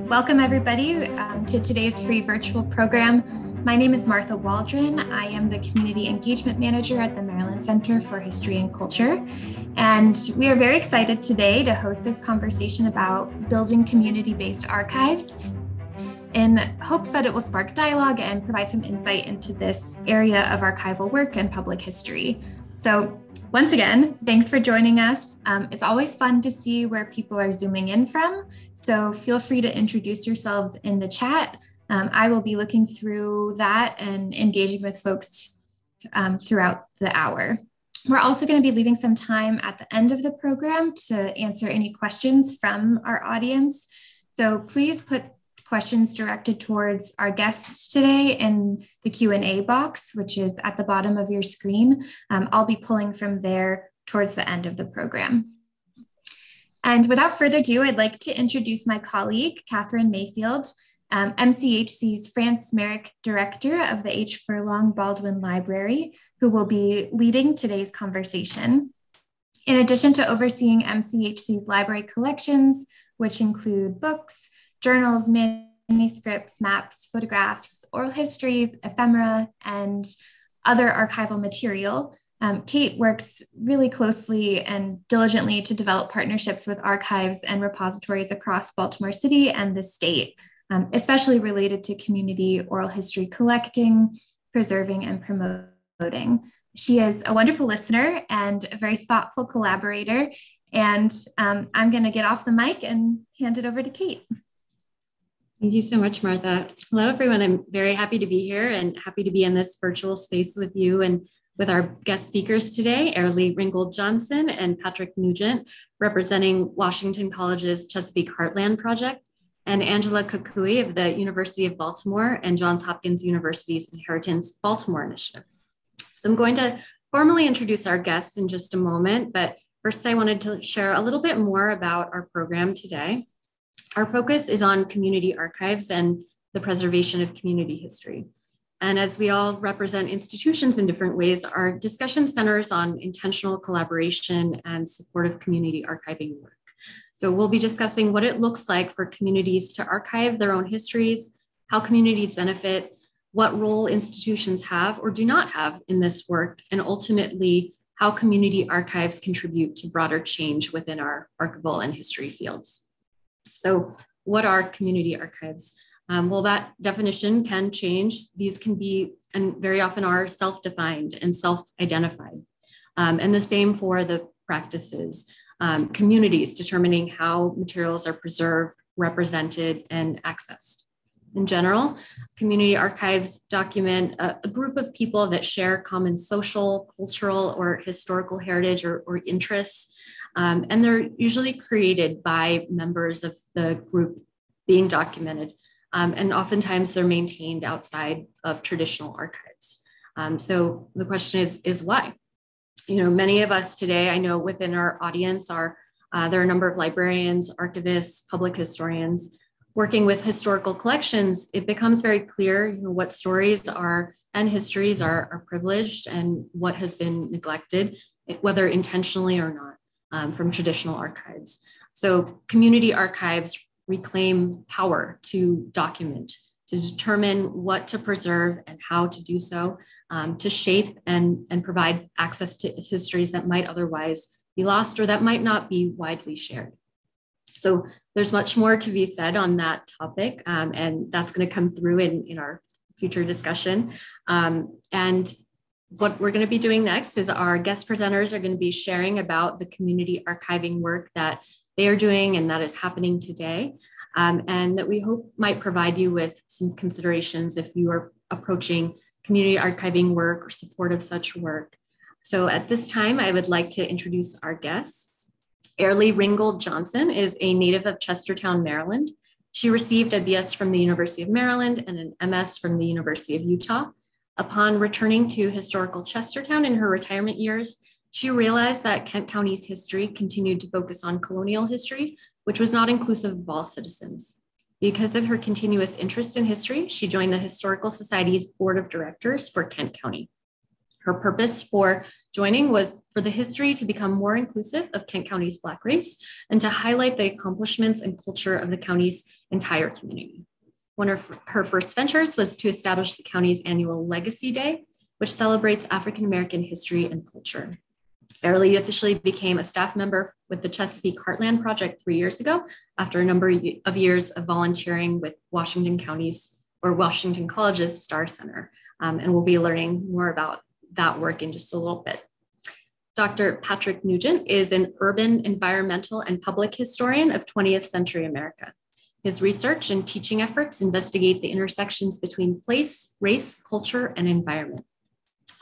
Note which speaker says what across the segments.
Speaker 1: Welcome everybody to today's free virtual program. My name is Martha Waldron. I am the Community Engagement Manager at the Maryland Center for History and Culture. And we are very excited today to host this conversation about building community-based archives in hopes that it will spark dialogue and provide some insight into this area of archival work and public history. So once again, thanks for joining us. It's always fun to see where people are zooming in from. So feel free to introduce yourselves in the chat. I will be looking through that and engaging with folks throughout the hour. We're also going to be leaving some time at the end of the program to answer any questions from our audience. So please put questions directed towards our guests today in the Q&A box, which is at the bottom of your screen. I'll be pulling from there towards the end of the program. And without further ado, I'd like to introduce my colleague, Catherine Mayfield, MCHC's France-Merrick Director of the H. Furlong Baldwin Library, who will be leading today's conversation. In addition to overseeing MCHC's library collections, which include books, journals, manuscripts, maps, photographs, oral histories, ephemera, and other archival material, Kate works really closely and diligently to develop partnerships with archives and repositories across Baltimore City and the state, especially related to community oral history collecting, preserving, and promoting. She is a wonderful listener and a very thoughtful collaborator. And I'm going to get off the mic and hand it over to Kate.
Speaker 2: Thank you so much, Martha. Hello, everyone. I'm very happy to be here and happy to be in this virtual space with you and with our guest speakers today, Airlee Ringgold Johnson and Patrick Nugent, representing Washington College's Chesapeake Heartland project, and Angela Koukoui of the University of Baltimore and Johns Hopkins University's Inheritance Baltimore Initiative. So I'm going to formally introduce our guests in just a moment, but first I wanted to share a little bit more about our program today. Our focus is on community archives and the preservation of community history. And as we all represent institutions in different ways, our discussion centers on intentional collaboration and supportive community archiving work. So we'll be discussing what it looks like for communities to archive their own histories, how communities benefit, what role institutions have or do not have in this work, and ultimately how community archives contribute to broader change within our archival and history fields. So what are community archives? Well, that definition can change. These can be, and very often are, self-defined and self-identified. And the same for the practices. Communities determining how materials are preserved, represented, and accessed. In general, community archives document a group of people that share common social, cultural, or historical heritage or interests. And they're usually created by members of the group being documented. And oftentimes they're maintained outside of traditional archives. So the question is why? You know, many of us today, I know within our audience there are a number of librarians, archivists, public historians. Working with historical collections, it becomes very clear, you know, what stories are and histories are privileged and what has been neglected, whether intentionally or not, from traditional archives. So community archives reclaim power to document, to determine what to preserve and how to do so, to shape and provide access to histories that might otherwise be lost or that might not be widely shared. So there's much more to be said on that topic, and that's going to come through in our future discussion. And what we're going to be doing next is our guest presenters are going to be sharing about the community archiving work that they are doing and that is happening today, and that we hope might provide you with some considerations if you are approaching community archiving work or support of such work. So at this time, I would like to introduce our guests. Airlee Ringgold Johnson is a native of Chestertown, Maryland. She received a BS from the University of Maryland and an MS from the University of Utah. Upon returning to historical Chestertown in her retirement years, she realized that Kent County's history continued to focus on colonial history, which was not inclusive of all citizens. Because of her continuous interest in history, she joined the Historical Society's Board of Directors for Kent County. Her purpose for joining was for the history to become more inclusive of Kent County's Black race and to highlight the accomplishments and culture of the county's entire community. One of her first ventures was to establish the county's annual Legacy Day, which celebrates African-American history and culture. Airlee officially became a staff member with the Chesapeake Heartland project 3 years ago after a number of years of volunteering with Washington College's Starr Center. And we'll be learning more about that work in just a little bit. Dr. Patrick Nugent is an urban, environmental, and public historian of 20th century America. His research and teaching efforts investigate the intersections between place, race, culture, and environment.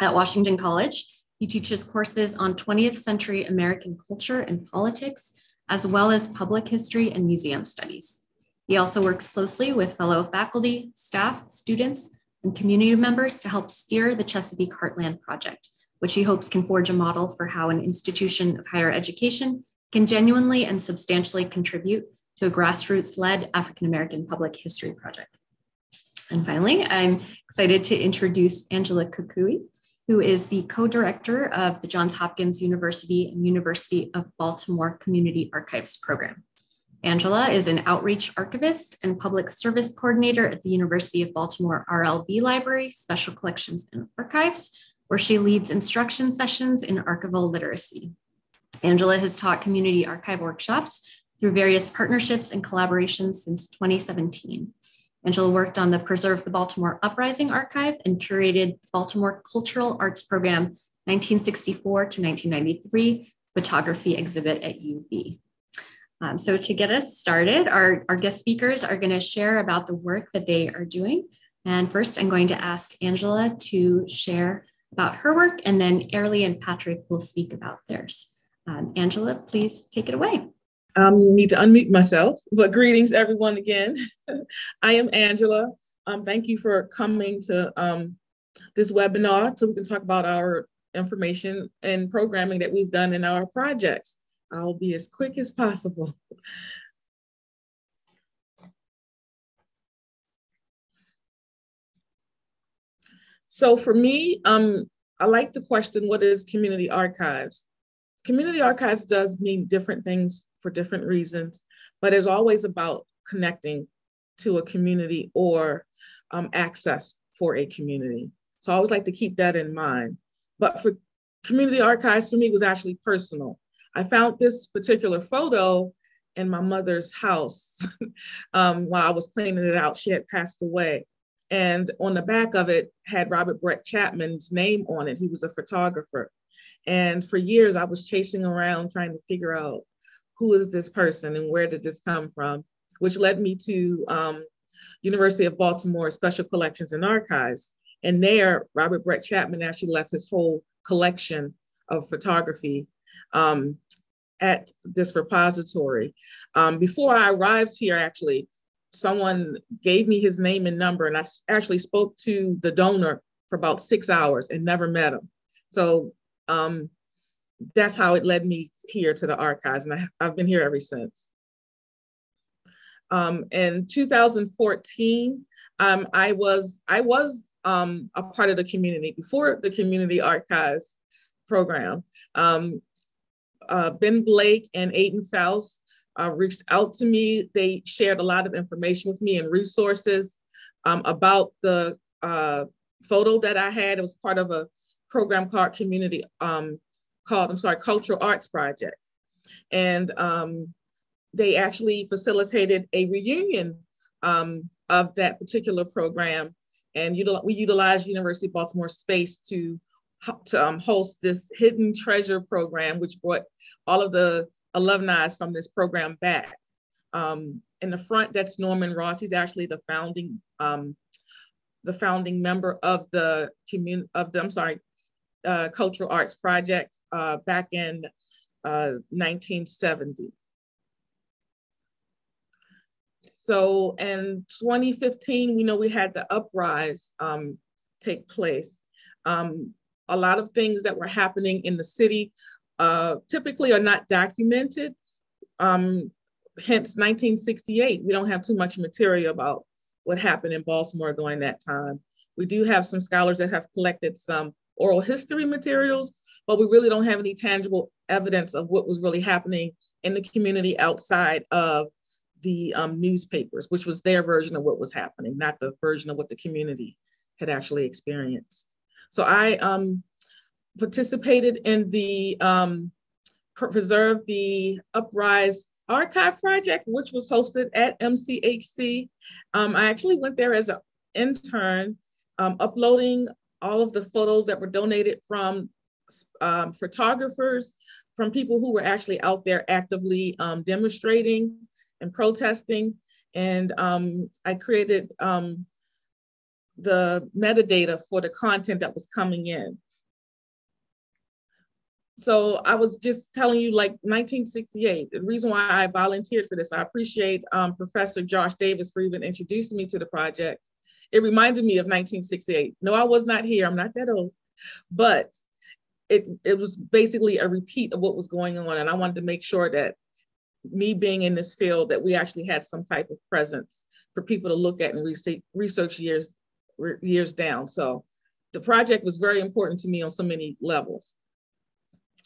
Speaker 2: At Washington College, he teaches courses on 20th century American culture and politics, as well as public history and museum studies. He also works closely with fellow faculty, staff, students, and community members to help steer the Chesapeake Heartland project, which he hopes can forge a model for how an institution of higher education can genuinely and substantially contribute to a grassroots-led African-American public history project. And finally, I'm excited to introduce Angela Koukoui, who is the co-director of the Johns Hopkins University and University of Baltimore Community Archives program. Angela is an outreach archivist and public service coordinator at the University of Baltimore RLB Library, Special Collections and Archives, where she leads instruction sessions in archival literacy. Angela has taught community archive workshops through various partnerships and collaborations since 2017. Angela worked on the Preserve the Baltimore Uprising Archive and curated the Baltimore Cultural Arts Program 1964 to 1993 photography exhibit at UB. So to get us started, our guest speakers are going to share about the work that they are doing. And first, I'm going to ask Angela to share about her work, and then Airlee and Patrick will speak about theirs. Angela, please take it away.
Speaker 3: Need to unmute myself, but greetings everyone again. I am Angela. Thank you for coming to this webinar so we can talk about our information and programming that we've done in our projects. I'll be as quick as possible. So for me, I like the question, what is community archives? Community archives does mean different things for different reasons, but it's always about connecting to a community or access for a community. So I always like to keep that in mind. But for community archives, for me, was actually personal. I found this particular photo in my mother's house while I was cleaning it out. She had passed away. And on the back of it had Robert Brett Chapman's name on it. He was a photographer. And for years, I was chasing around trying to figure out who is this person and where did this come from, which led me to University of Baltimore Special Collections and Archives. And there, Robert Brett Chapman actually left his whole collection of photography at this repository. Before I arrived here, actually, someone gave me his name and number, and I actually spoke to the donor for about 6 hours and never met him. So that's how it led me here to the archives, and I've been here ever since. In 2014, I was a part of the community before the community archives program. Ben Blake and Aiden Faust reached out to me. They shared a lot of information with me and resources about the photo that I had. It was part of a program called Cultural Arts Project. And they actually facilitated a reunion of that particular program. And we utilized University of Baltimore space to host this hidden treasure program, which brought all of the alumni from this program back. In the front, that's Norman Ross. He's actually the founding member of the Cultural Arts Project back in 1970. So in 2015, we had the uprise take place. A lot of things that were happening in the city typically are not documented. Hence 1968, we don't have too much material about what happened in Baltimore during that time. We do have some scholars that have collected some oral history materials, but we really don't have any tangible evidence of what was really happening in the community outside of the newspapers, which was their version of what was happening, not the version of what the community had actually experienced. So I participated in the Preserve the Uprise Archive Project, which was hosted at MCHC. I actually went there as an intern, uploading all of the photos that were donated from photographers, from people who were actually out there actively demonstrating and protesting. And I created the metadata for the content that was coming in. So I was just telling you, like 1968, the reason why I volunteered for this, I appreciate Professor Josh Davis for even introducing me to the project. It reminded me of 1968. No, I was not here, I'm not that old, but it was basically a repeat of what was going on. And I wanted to make sure that me being in this field, that we actually had some type of presence for people to look at and research years down. So the project was very important to me on so many levels.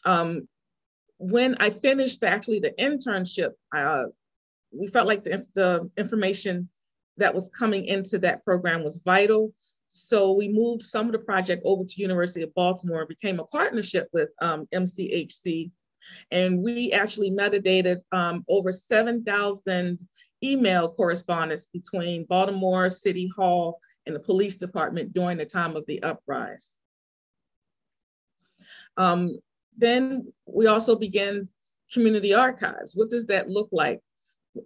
Speaker 3: When I finished the internship, we felt like the information that was coming into that program was vital. So we moved some of the project over to University of Baltimore, became a partnership with MCHC, and we actually metadated over 7,000 email correspondence between Baltimore City Hall and the police department during the time of the uprise. Then we also began community archives. What does that look like?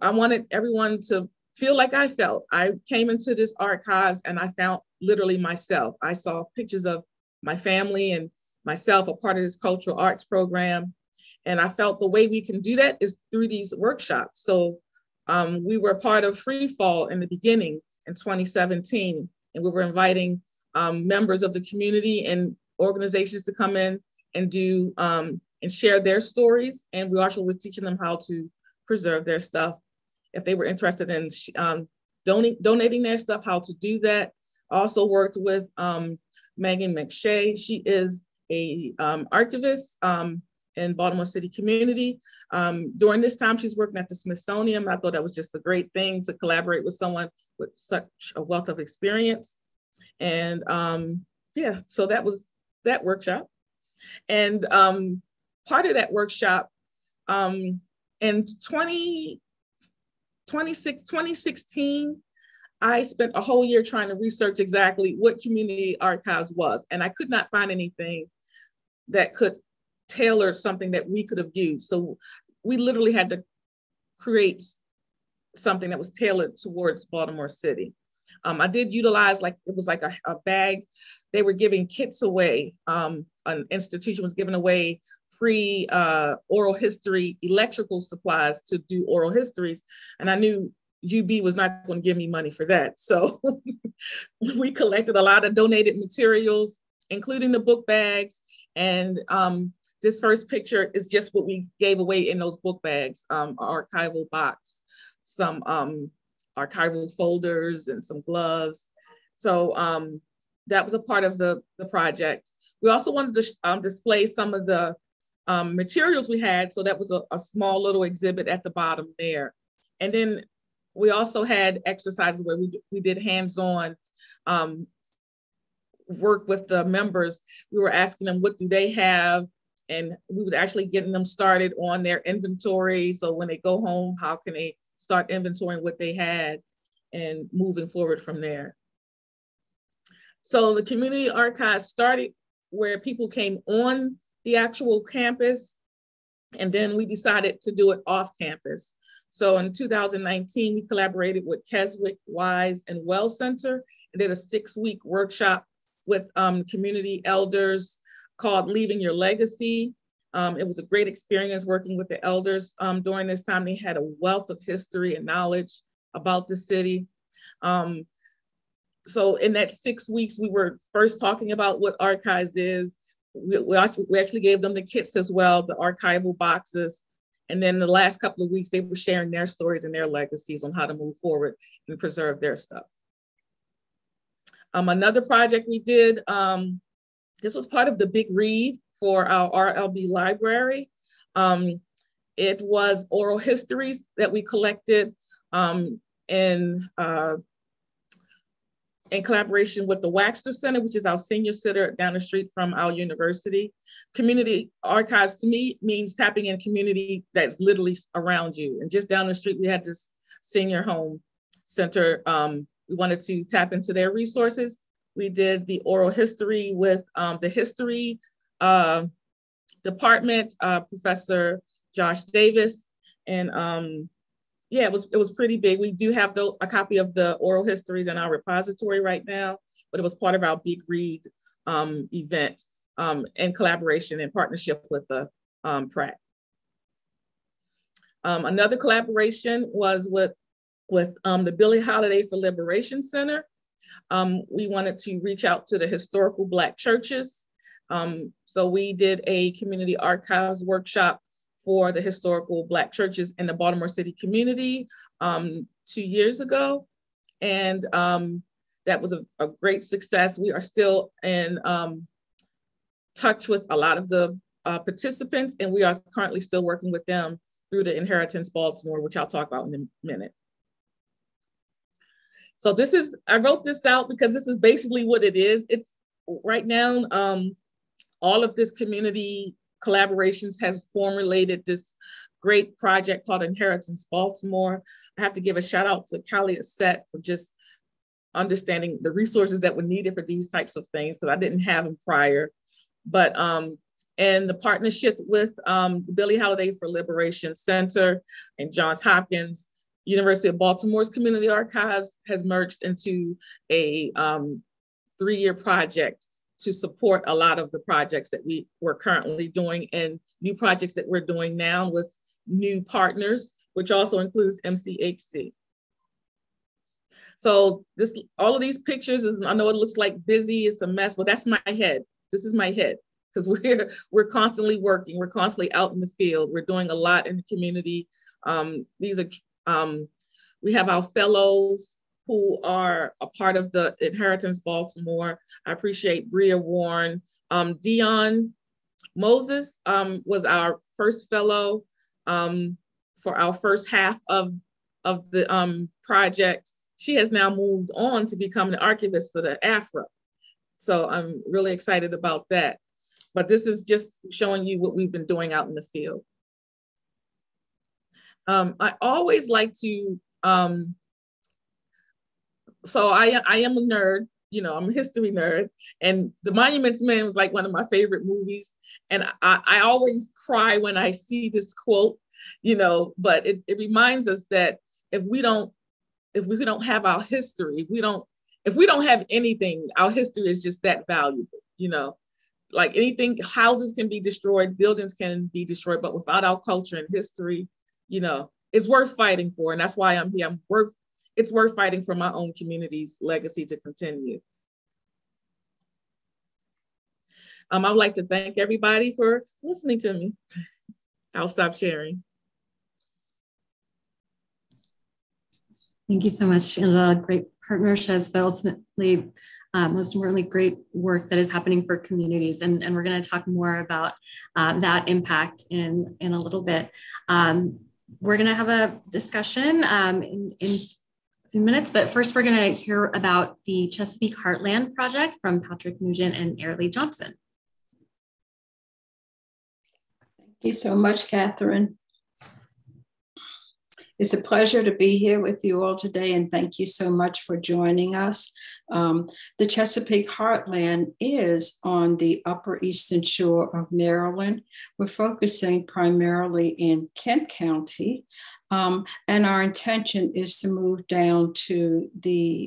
Speaker 3: I wanted everyone to feel like I felt. I came into this archives and I found literally myself. I saw pictures of my family and myself, a part of this cultural arts program. And I felt the way we can do that is through these workshops. So we were part of Free Fall in the beginning in 2017, and we were inviting members of the community and organizations to come in and do and share their stories. And we also were teaching them how to preserve their stuff. If they were interested in donating their stuff, how to do that. Also worked with Megan McShay. She is a archivist in Baltimore City community. During this time, she's working at the Smithsonian. I thought that was just a great thing to collaborate with someone with such a wealth of experience. And yeah, so that was that workshop. And part of that workshop in 2016, I spent a whole year trying to research exactly what community archives was. And I could not find anything that could tailor something that we could have used. So we literally had to create something that was tailored towards Baltimore City. I did utilize, like, it was like a bag. They were giving kits away. An institution was giving away free oral history electrical supplies to do oral histories. And I knew UB was not going to give me money for that. So we collected a lot of donated materials, including the book bags. And this first picture is just what we gave away in those book bags, archival box, some archival folders and some gloves. So that was a part of the project. We also wanted to display some of the materials we had. So that was a small little exhibit at the bottom there. And then we also had exercises where we did hands-on work with the members. We were asking them, what do they have? And we was actually getting them started on their inventory. So when they go home, how can they start inventorying what they had and moving forward from there? So the community archive started where people came on the actual campus, and then we decided to do it off campus. So in 2019, we collaborated with Keswick, Wise, and Wells Center and did a 6-week workshop with community elders called Leaving Your Legacy. It was a great experience working with the elders during this time. They had a wealth of history and knowledge about the city. So in that 6 weeks, we were first talking about what archives is. We actually gave them the kits as well, the archival boxes. And then the last couple of weeks, they were sharing their stories and their legacies on how to move forward and preserve their stuff. Another project we did This was part of the big read for our RLB library. It was oral histories that we collected in collaboration with the Waxter Center, which is our senior center down the street from our university. Community archives to me means tapping in community that's literally around you. And just down the street, we had this senior home center. We wanted to tap into their resources. We did the oral history with the history department, Professor Josh Davis. And yeah, it was pretty big. We do have a copy of the oral histories in our repository right now, but it was part of our big read event in collaboration and partnership with the Pratt. Another collaboration was with the Billie Holiday for Liberation Center. We wanted to reach out to the historical Black churches. So we did a community archives workshop for the historical Black churches in the Baltimore City community 2 years ago. And that was a great success. We are still in touch with a lot of the participants, and we are currently still working with them through the Inheritance Baltimore, which I'll talk about in a minute. So I wrote this out because this is basically what it is. It's right now, all of this community collaborations has formulated this great project called Inheritance Baltimore. I have to give a shout out to Callie Assett for just understanding the resources that were needed for these types of things, because I didn't have them prior. But and the partnership with the Billie Holiday for Liberation Center and Johns Hopkins, University of Baltimore's Community Archives has merged into a 3-year project to support a lot of the projects that we were currently doing and new projects that we're doing now with new partners, which also includes MCHC. So all of these pictures, I know it looks like busy, it's a mess, but that's my head. This is my head, because we're constantly working, we're constantly out in the field, we're doing a lot in the community. We have our fellows who are a part of the Inheritance Baltimore. I appreciate Bria Warren. Dion Moses was our first fellow for our first half of the project. She has now moved on to become an archivist for the Afro. So I'm really excited about that. But this is just showing you what we've been doing out in the field. I always like to, so I am a nerd, I'm a history nerd, and The Monuments Men was like one of my favorite movies. And I always cry when I see this quote, but it reminds us that if we don't have our history, if we don't have anything, our history is just that valuable, like anything, houses can be destroyed, buildings can be destroyed, but without our culture and history, it's worth fighting for. And that's why I'm here. It's worth fighting for my own community's legacy to continue. I would like to thank everybody for listening to me. I'll stop sharing.
Speaker 2: Thank you so much, Angela. Great partnerships, but ultimately, most importantly, great work that is happening for communities. And we're going to talk more about that impact in a little bit. We're going to have a discussion in a few minutes, but first we're going to hear about the Chesapeake Heartland project from Patrick Nugent and Airlee Johnson.
Speaker 4: Thank you so much, Catherine. It's a pleasure to be here with you all today, and thank you so much for joining us. The Chesapeake Heartland is on the Upper Eastern Shore of Maryland. We're focusing primarily in Kent County, and our intention is to move down to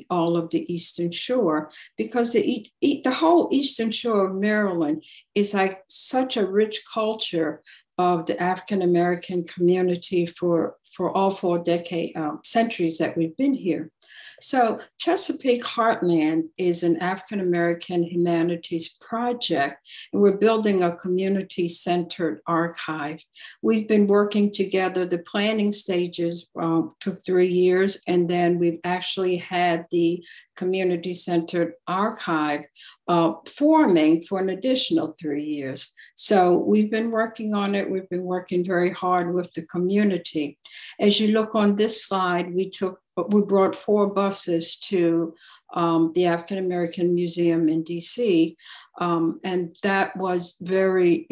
Speaker 4: all of the Eastern Shore, because the whole Eastern Shore of Maryland is like such a rich culture of the African-American community for all 4 centuries that we've been here. So Chesapeake Heartland is an African-American humanities project, and we're building a community-centered archive. We've been working together. The planning stages took 3 years, and then we've actually had the community-centered archive forming for an additional 3 years. So we've been working on it. We've been working very hard with the community. As you look on this slide, we brought 4 buses to the African American Museum in DC. And that was a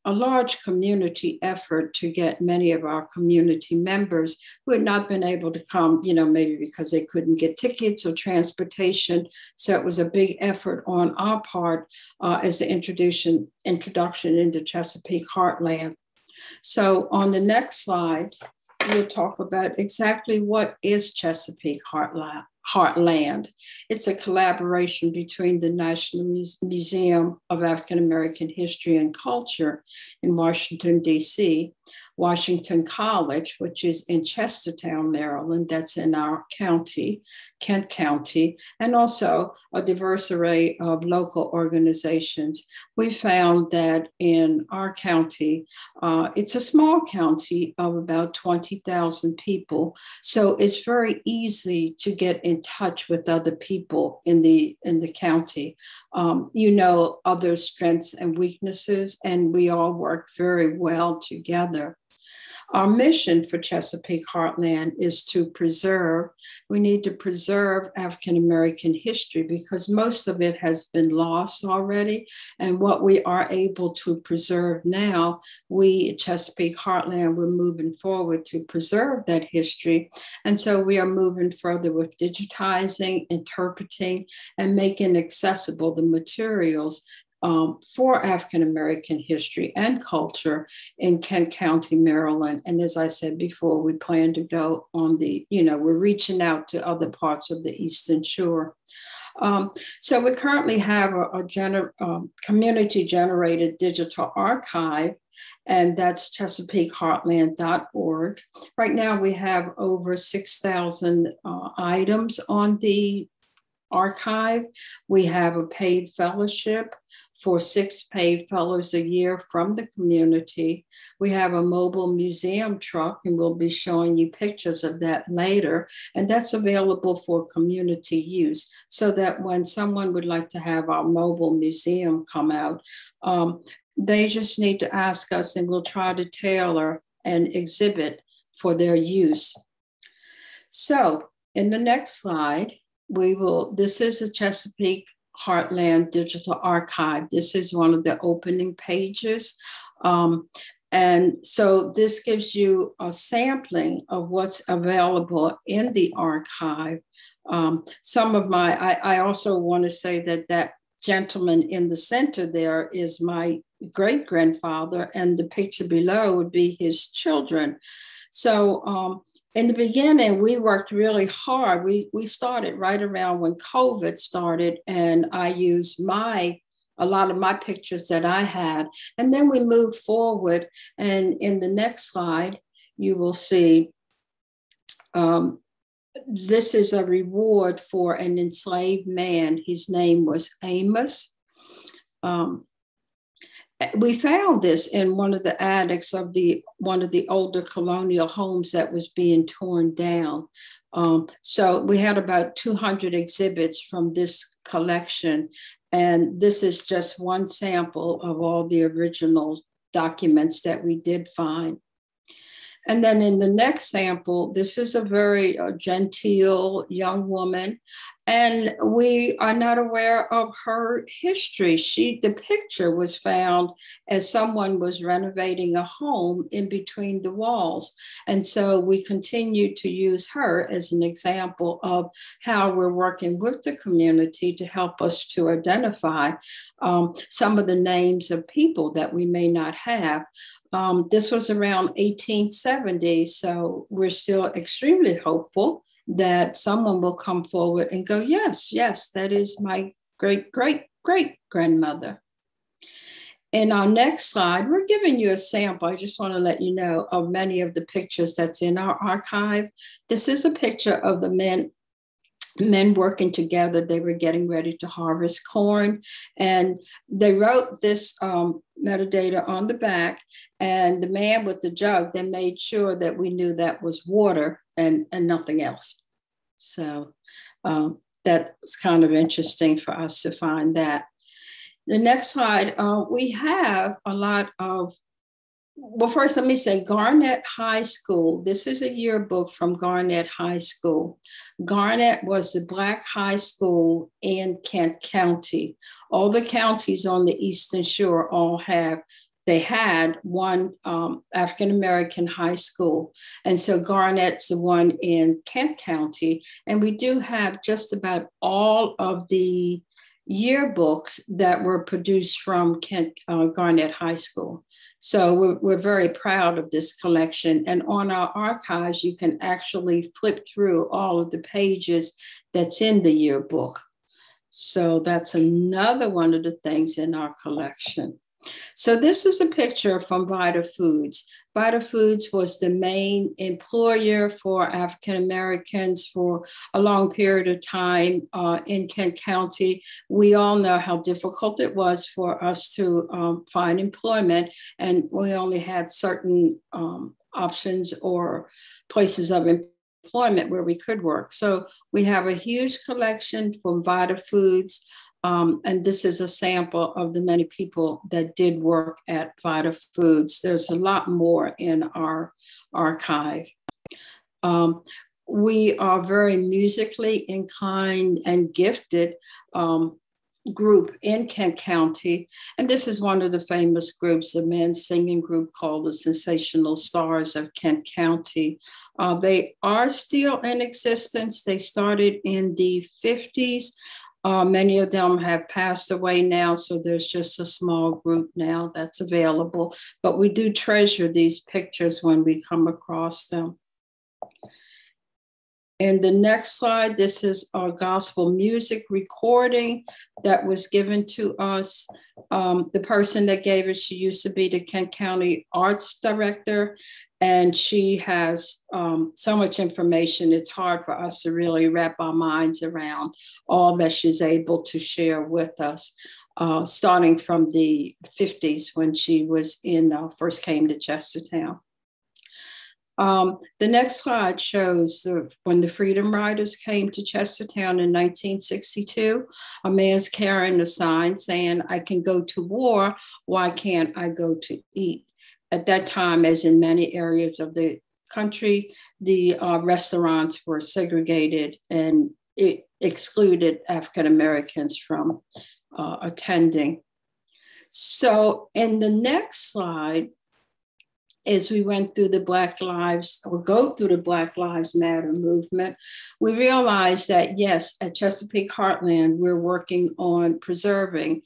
Speaker 4: large community effort to get many of our community members who had not been able to come, maybe because they couldn't get tickets or transportation. So it was a big effort on our part as the introduction into Chesapeake Heartland. So on the next slide, we'll talk about exactly what is Chesapeake Heartland. It's a collaboration between the National Museum of African American History and Culture in Washington, D.C., Washington College, which is in Chestertown, Maryland, that's in our county, Kent County, and also a diverse array of local organizations. We found that in our county, it's a small county of about 20,000 people, so it's very easy to get in touch with other people in the county. Other strengths and weaknesses, and we all work very well together. Our mission for Chesapeake Heartland is to we need to preserve African American history because most of it has been lost already. And what we are able to preserve now, we at Chesapeake Heartland, we're moving forward to preserve that history. And so we are moving further with digitizing, interpreting, and making accessible the materials for African American history and culture in Kent County, Maryland. And as I said before, we plan to go on we're reaching out to other parts of the Eastern Shore. So we currently have a community-generated digital archive, and that's ChesapeakeHeartland.org. Right now, we have over 6,000 items on the archive. We have a paid fellowship for 6 paid fellows a year from the community. We have a mobile museum truck, and we'll be showing you pictures of that later. And that's available for community use, so that when someone would like to have our mobile museum come out, they just need to ask us, and we'll try to tailor an exhibit for their use. So in the next slide, this is the Chesapeake Heartland Digital Archive. This is one of the opening pages. And so this gives you a sampling of what's available in the archive. I also want to say that gentleman in the center there is my great-grandfather, and the picture below would be his children. So in the beginning, we worked really hard. We started right around when COVID started, and I used a lot of my pictures that I had. And then we moved forward, and in the next slide, you will see this is a reward for an enslaved man. His name was Amos. We found this in one of the attics of one of the older colonial homes that was being torn down. So we had about 200 exhibits from this collection. And this is just one sample of all the original documents that we did find. And then in the next sample, this is a very genteel young woman, and we are not aware of her history. The picture was found as someone was renovating a home in between the walls. And so we continue to use her as an example of how we're working with the community to help us to identify some of the names of people that we may not have. This was around 1870, so we're still extremely hopeful that someone will come forward and go, yes, that is my great-great-great-grandmother. In our next slide, we're giving you a sample. I just want to let you know of many of the pictures that's in our archive. This is a picture of the men working together. They were getting ready to harvest corn, and they wrote this metadata on the back, and the man with the jug, they made sure that we knew that was water and nothing else. So that's kind of interesting for us to find that. The next slide, we have a lot of, well, first let me say Garnett High School. This is a yearbook from Garnett High School. Garnett was the Black high school in Kent County. All the counties on the Eastern Shore they had one African-American high school. And so Garnett's the one in Kent County. And we do have just about all of the yearbooks that were produced from Garnett High School. So we're very proud of this collection. And on our archives, you can actually flip through all of the pages that's in the yearbook. So that's another one of the things in our collection. So this is a picture from Vita Foods. Vita Foods was the main employer for African Americans for a long period of time in Kent County. We all know how difficult it was for us to find employment, and we only had certain options or places of employment where we could work. So we have a huge collection from Vita Foods. And this is a sample of the many people that did work at Vita Foods. There's a lot more in our archive. We are very musically inclined and gifted group in Kent County. And this is one of the famous groups, a men's singing group called the Sensational Stars of Kent County. They are still in existence. They started in the 50s. Many of them have passed away now, so there's just a small group now that's available. But we do treasure these pictures when we come across them. In the next slide, this is our gospel music recording that was given to us. The person that gave it, she used to be the Kent County Arts Director, and she has so much information, it's hard for us to really wrap our minds around all that she's able to share with us, starting from the 50s when she was first came to Chestertown. The next slide shows when the Freedom Riders came to Chestertown in 1962, a man's carrying a sign saying, "I can go to war, why can't I go to eat?" At that time, as in many areas of the country, the restaurants were segregated and it excluded African Americans from attending. So in the next slide, as we went through the go through the Black Lives Matter movement, we realized that yes, at Chesapeake Heartland, we're working on preserving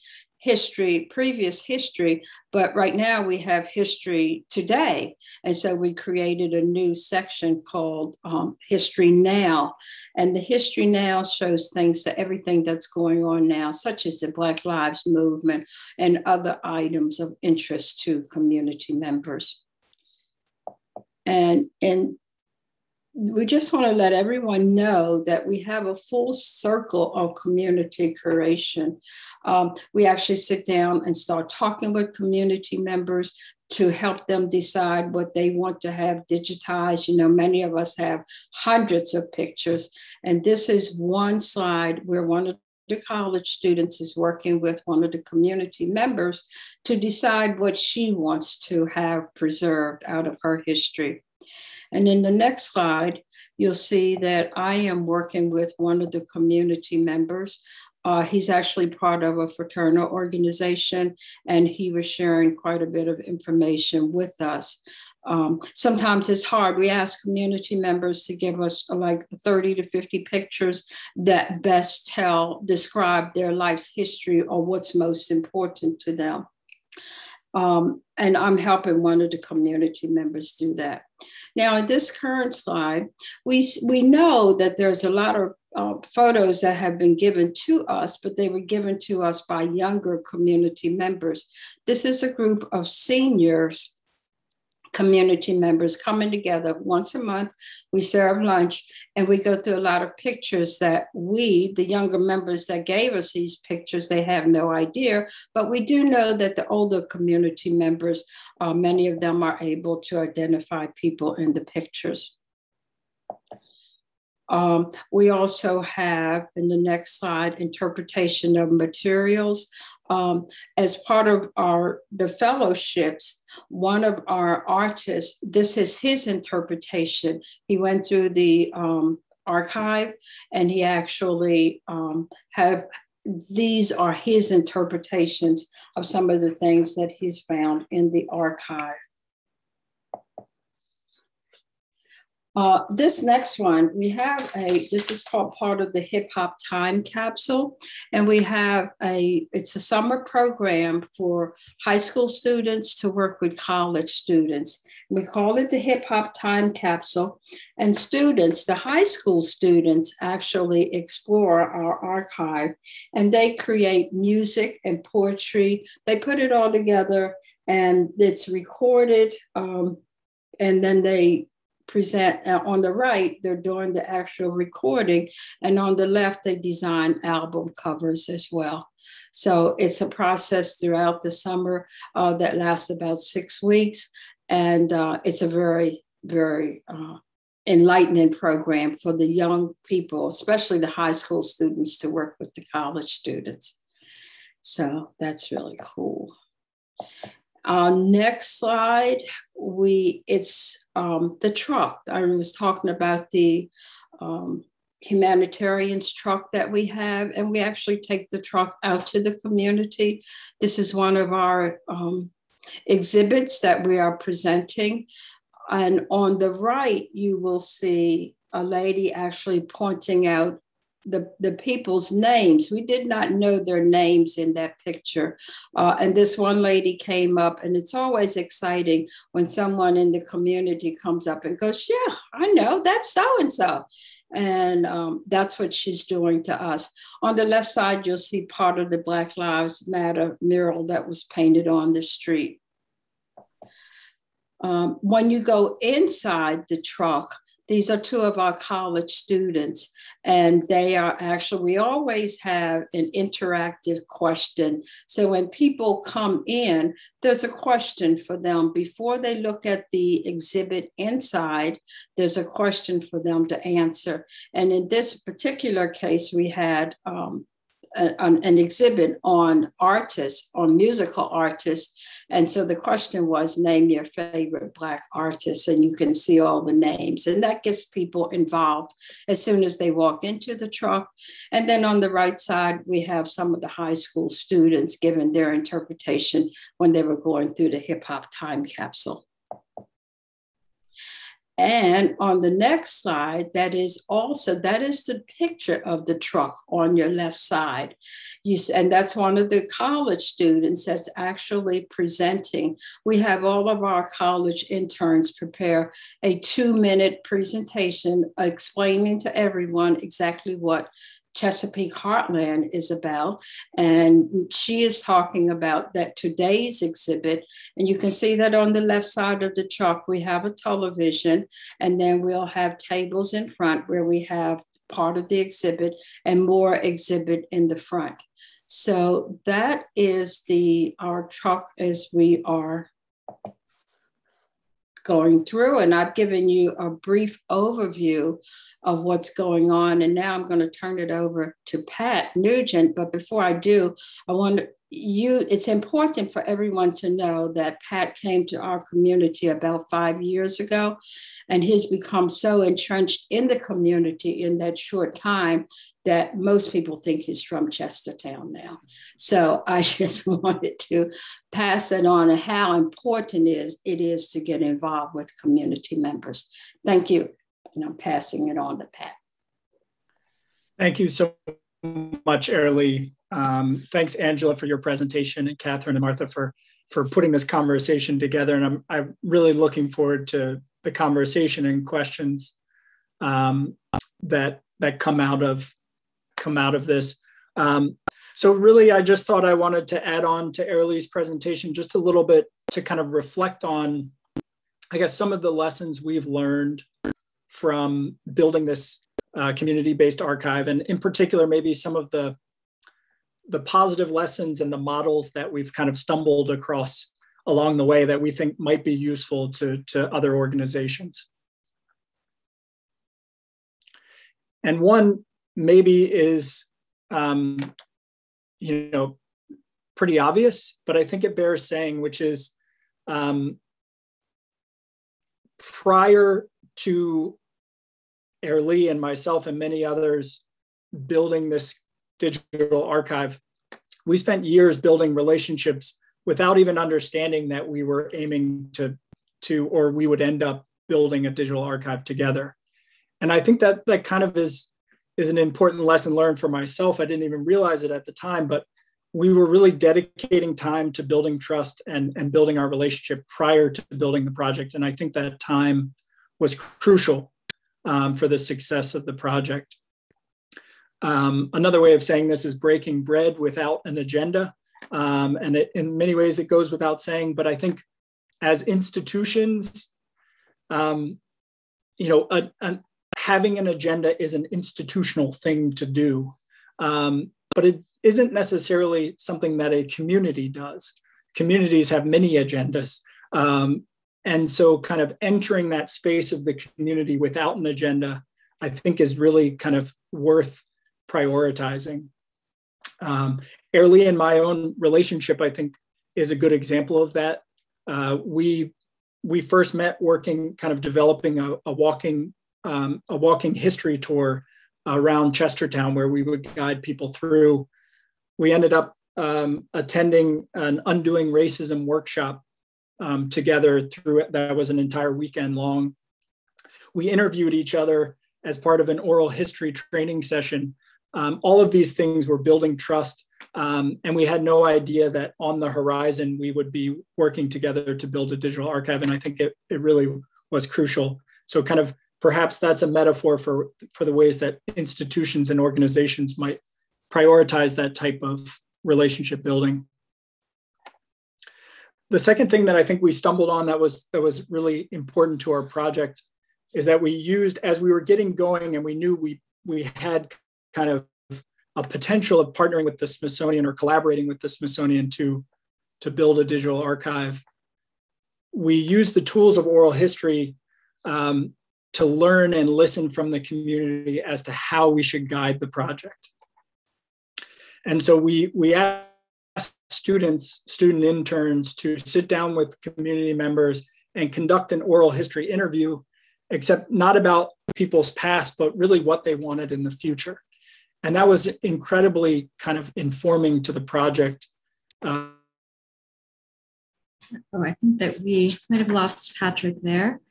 Speaker 4: previous history, but right now we have history today. And so we created a new section called History Now. And the History Now shows everything that's going on now, such as the Black Lives Movement and other items of interest to community members. And we just want to let everyone know that we have a full circle of community creation. We actually sit down and start talking with community members to help them decide what they want to have digitized. You know, many of us have hundreds of pictures, and this is one slide where one of the college students is working with one of the community members to decide what she wants to have preserved out of her history. And in the next slide, you'll see that I am working with one of the community members. He's actually part of a fraternal organization, and he was sharing quite a bit of information with us. Sometimes it's hard. We ask community members to give us like 30 to 50 pictures that best describe their life's history or what's most important to them. And I'm helping one of the community members do that. Now, in this current slide, we know that there's a lot of photos that have been given to us, but they were given to us by younger community members. This is a group of seniors, community members coming together once a month. We serve lunch and we go through a lot of pictures that the younger members that gave us these pictures, they have no idea, but we do know that the older community members, many of them are able to identify people in the pictures. We also have, in the next slide, interpretation of materials. As part of the fellowships, one of our artists, this is his interpretation. He went through the archive, and he actually these are his interpretations of some of the things that he's found in the archive. This next one, we have this is called part of the hip hop time capsule. And we have it's a summer program for high school students to work with college students. We call it the hip hop time capsule. And students, the high school students, actually explore our archive, and they create music and poetry. They put it all together, and it's recorded. And then they present on the right, they're doing the actual recording, and on the left, they design album covers as well. So it's a process throughout the summer that lasts about 6 weeks, and it's a very, very enlightening program for the young people, especially the high school students, to work with the college students. So that's really cool. Next slide, it's the truck. I was talking about the humanitarians truck that we have, and we actually take the truck out to the community. This is one of our exhibits that we are presenting. And on the right, you will see a lady actually pointing out the people's names. We did not know their names in that picture. And this one lady came up, and it's always exciting when someone in the community comes up and goes, yeah, I know, that's so-and-so. And that's what she's doing to us. On the left side, you'll see part of the Black Lives Matter mural that was painted on the street. When you go inside the truck, these are two of our college students, and they are actually, we always have an interactive question. So when people come in, there's a question for them. Before they look at the exhibit inside, there's a question for them to answer. And in this particular case, we had an exhibit on artists, on musical artists. And so the question was, name your favorite Black artists, and you can see all the names. And that gets people involved as soon as they walk into the truck. And then on the right side, we have some of the high school students giving their interpretation when they were going through the hip hop time capsule. And on the next slide, that is the picture of the truck on your left side. And that's one of the college students that's actually presenting. We have all of our college interns prepare a 2-minute presentation explaining to everyone exactly what Chesapeake Heartland is about. And she is talking about that today's exhibit. And you can see that on the left side of the truck, we have a television, and then we'll have tables in front where we have part of the exhibit and more exhibit in the front. So that is our truck as we are going through, and I've given you a brief overview of what's going on. And now I'm going to turn it over to Pat Nugent. But before I do, it's important for everyone to know that Pat came to our community about 5 years ago, and he's become so entrenched in the community in that short time that most people think he's from Chestertown now. So I just wanted to pass that on and how important it is to get involved with community members. Thank you. And I'm passing it on to Pat.
Speaker 5: Thank you so much, Airlee. Thanks, Angela, for your presentation, and Catherine and Martha for putting this conversation together. And I'm really looking forward to the conversation and questions that come out of this. So really, I just thought I wanted to add on to Airlee's presentation just a little bit to kind of reflect on, I guess, some of the lessons we've learned from building this community-based archive, and in particular, maybe some of the positive lessons and the models that we've kind of stumbled across along the way that we think might be useful to other organizations. And one maybe is, pretty obvious, but I think it bears saying, which is prior to Airlee and myself and many others building this digital archive, we spent years building relationships without even understanding that we were aiming to or we would end up building a digital archive together. And I think that kind of is an important lesson learned for myself. I didn't even realize it at the time, but we were really dedicating time to building trust and building our relationship prior to building the project. And I think that time was crucial for the success of the project. Another way of saying this is breaking bread without an agenda. And in many ways it goes without saying, but I think as institutions, having an agenda is an institutional thing to do, but it isn't necessarily something that a community does. Communities have many agendas. And so kind of entering that space of the community without an agenda, I think is really kind of worth prioritizing. Airlee and my own relationship, I think, is a good example of that. We first met working, kind of developing a walking history tour around Chestertown, where we would guide people through. We ended up attending an Undoing Racism workshop together through. That was an entire weekend long. We interviewed each other as part of an oral history training session. All of these things were building trust, and we had no idea that on the horizon we would be working together to build a digital archive. And I think it really was crucial. So kind of perhaps that's a metaphor for the ways that institutions and organizations might prioritize that type of relationship building. The second thing that I think we stumbled on that was really important to our project is that we used, as we were getting going and we knew we had kind of a potential of partnering with the Smithsonian or collaborating with the Smithsonian to build a digital archive, we used the tools of oral history to learn and listen from the community as to how we should guide the project. And so we asked student interns to sit down with community members and conduct an oral history interview, except not about people's past, but really what they wanted in the future. And that was incredibly kind of informing to the project.
Speaker 2: I think that we might have lost Patrick there.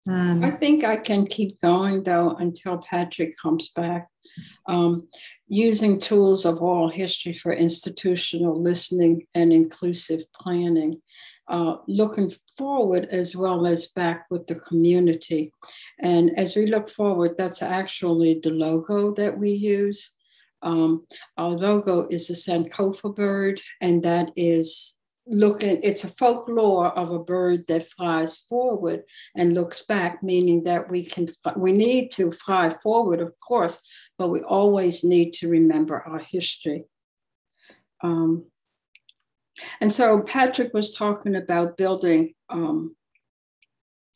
Speaker 4: I think I can keep going, though, until Patrick comes back. Using tools of oral history for institutional listening and inclusive planning, looking forward as well as back with the community. And as we look forward, that's actually the logo that we use. Our logo is a Sankofa bird, and that is it's a folklore of a bird that flies forward and looks back, meaning that we need to fly forward, of course, but we always need to remember our history. And so Patrick was talking about building an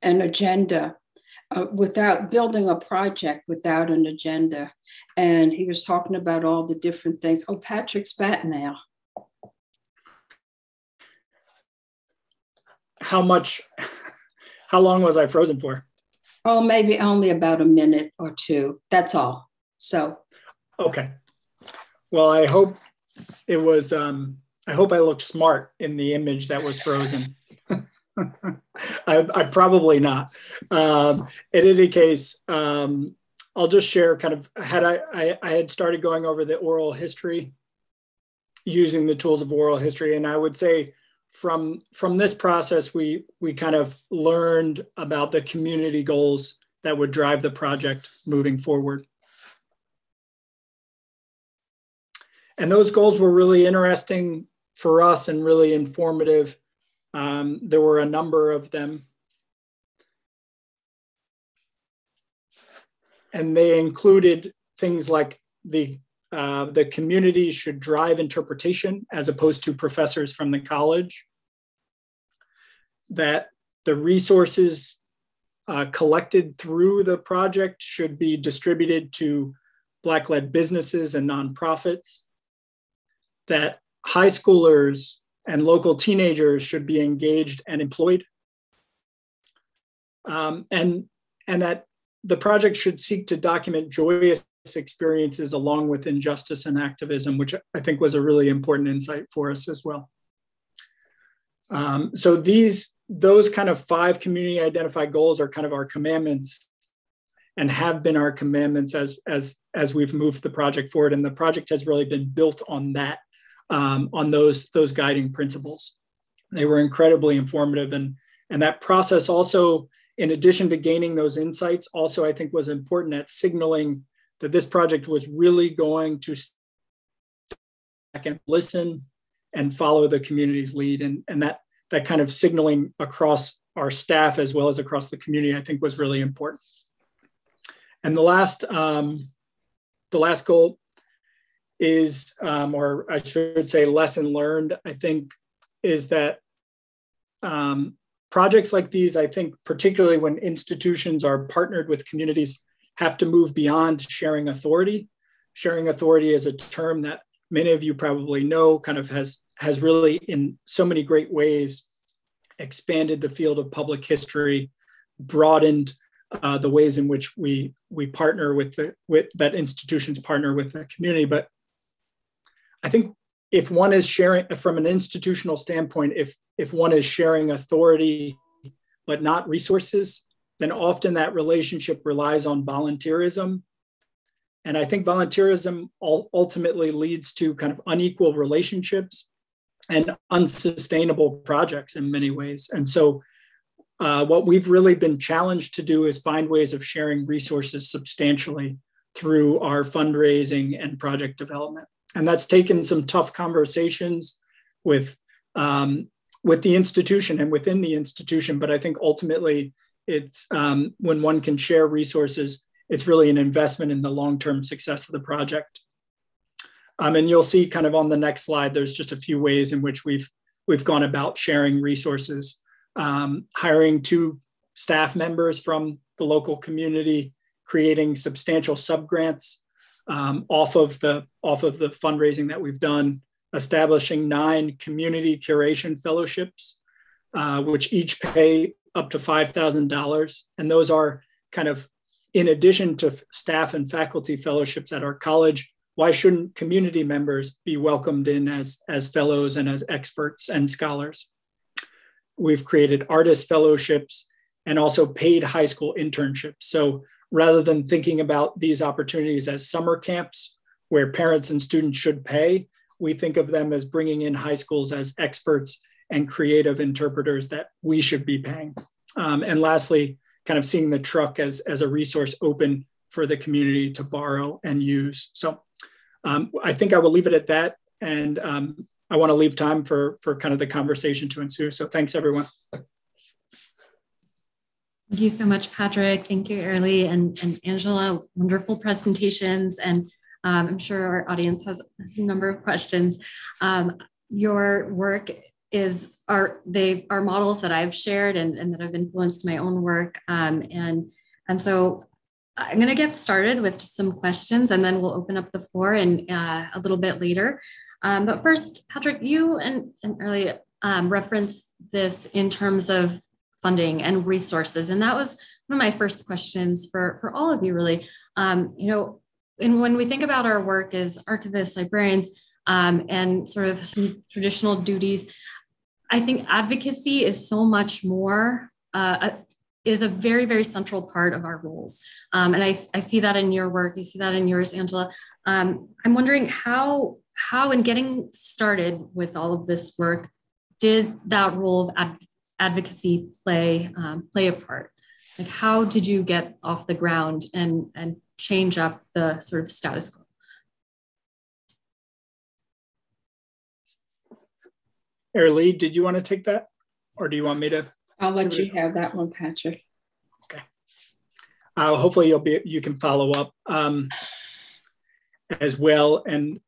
Speaker 4: agenda without building a project without an agenda. And he was talking about all the different things. Oh, Patrick's back now.
Speaker 5: How long was I frozen for?
Speaker 4: Oh, maybe only about a minute or two. That's all. So.
Speaker 5: Okay. Well, I hope it was, I hope I looked smart in the image that was frozen. I probably not. In any case, I'll just share kind of, I had started going over the oral history, using the tools of oral history. And I would say, from this process, we kind of learned about the community goals that would drive the project moving forward. And those goals were really interesting for us and really informative. There were a number of them. And they included things like the community should drive interpretation as opposed to professors from the college, that the resources collected through the project should be distributed to Black-led businesses and nonprofits, that high schoolers and local teenagers should be engaged and employed, and that the project should seek to document joyous experiences along with injustice and activism, which I think was a really important insight for us as well. So those kind of 5 community identified goals are kind of our commandments and have been our commandments as we've moved the project forward. And the project has really been built on that, on those guiding principles. They were incredibly informative, and that process also, in addition to gaining those insights, also I think was important at signaling that this project was really going to step back and listen and follow the community's lead. And that kind of signaling across our staff as well as across the community, I think was really important. And the last goal is, or I should say lesson learned, I think, is that projects like these, I think, particularly when institutions are partnered with communities, have to move beyond sharing authority. Sharing authority is a term that many of you probably know, kind of has really in so many great ways expanded the field of public history, broadened the ways in which we partner with that institutions partner with the community. But I think if one is sharing from an institutional standpoint, if one is sharing authority but not resources, then often that relationship relies on volunteerism. And I think volunteerism ultimately leads to kind of unequal relationships and unsustainable projects in many ways. And so what we've really been challenged to do is find ways of sharing resources substantially through our fundraising and project development. And that's taken some tough conversations with the institution and within the institution. But I think ultimately it's when one can share resources, it's really an investment in the long-term success of the project. And you'll see kind of on the next slide, there's just a few ways in which we've gone about sharing resources, hiring 2 staff members from the local community, creating substantial subgrants off of the fundraising that we've done, establishing 9 community curation fellowships, which each pay up to $5,000. And those are kind of in addition to staff and faculty fellowships at our college. Why shouldn't community members be welcomed in as fellows and as experts and scholars? We've created artist fellowships and also paid high school internships. So rather than thinking about these opportunities as summer camps where parents and students should pay, we think of them as bringing in high schools as experts and creative interpreters that we should be paying. And lastly, kind of seeing the truck as a resource open for the community to borrow and use. So I think I will leave it at that. And I want to leave time for kind of the conversation to ensue. So thanks, everyone.
Speaker 2: Thank you so much, Patrick. Thank you, Airlee and Angela. Wonderful presentations. And I'm sure our audience has a number of questions. Your work are models that I've shared and that have influenced my own work. And so I'm going to get started with just some questions, and then we'll open up the floor a little bit later. But first, Patrick, you and Airlee referenced this in terms of funding and resources, and that was one of my first questions for all of you, really. And when we think about our work as archivists, librarians, and sort of some traditional duties, I think advocacy is so much more, is a very, very central part of our roles. And I see that in your work, I see that in yours, Angela. I'm wondering how in getting started with all of this work, did that role of advocacy play a part? Like, how did you get off the ground and change up the sort of status quo?
Speaker 5: Airlee, did you want to take that? Or do you want me to?
Speaker 4: I'll let you have that one, Patrick.
Speaker 5: Okay. Hopefully you can follow up as well. And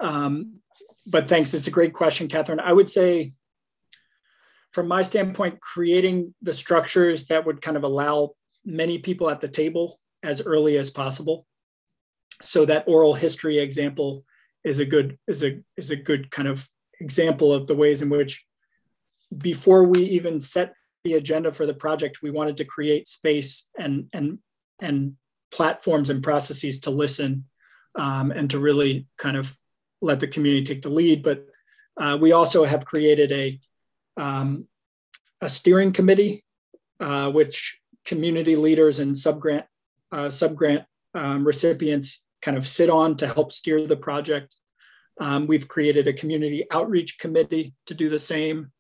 Speaker 5: but thanks, it's a great question, Catherine. I would say, from my standpoint, creating the structures that would kind of allow many people at the table as early as possible. So that oral history example is a good kind of example of the ways in which, before we even set the agenda for the project, we wanted to create space and platforms and processes to listen, and to really kind of let the community take the lead. But we also have created a steering committee, which community leaders and subgrant recipients kind of sit on to help steer the project. We've created a community outreach committee to do the same.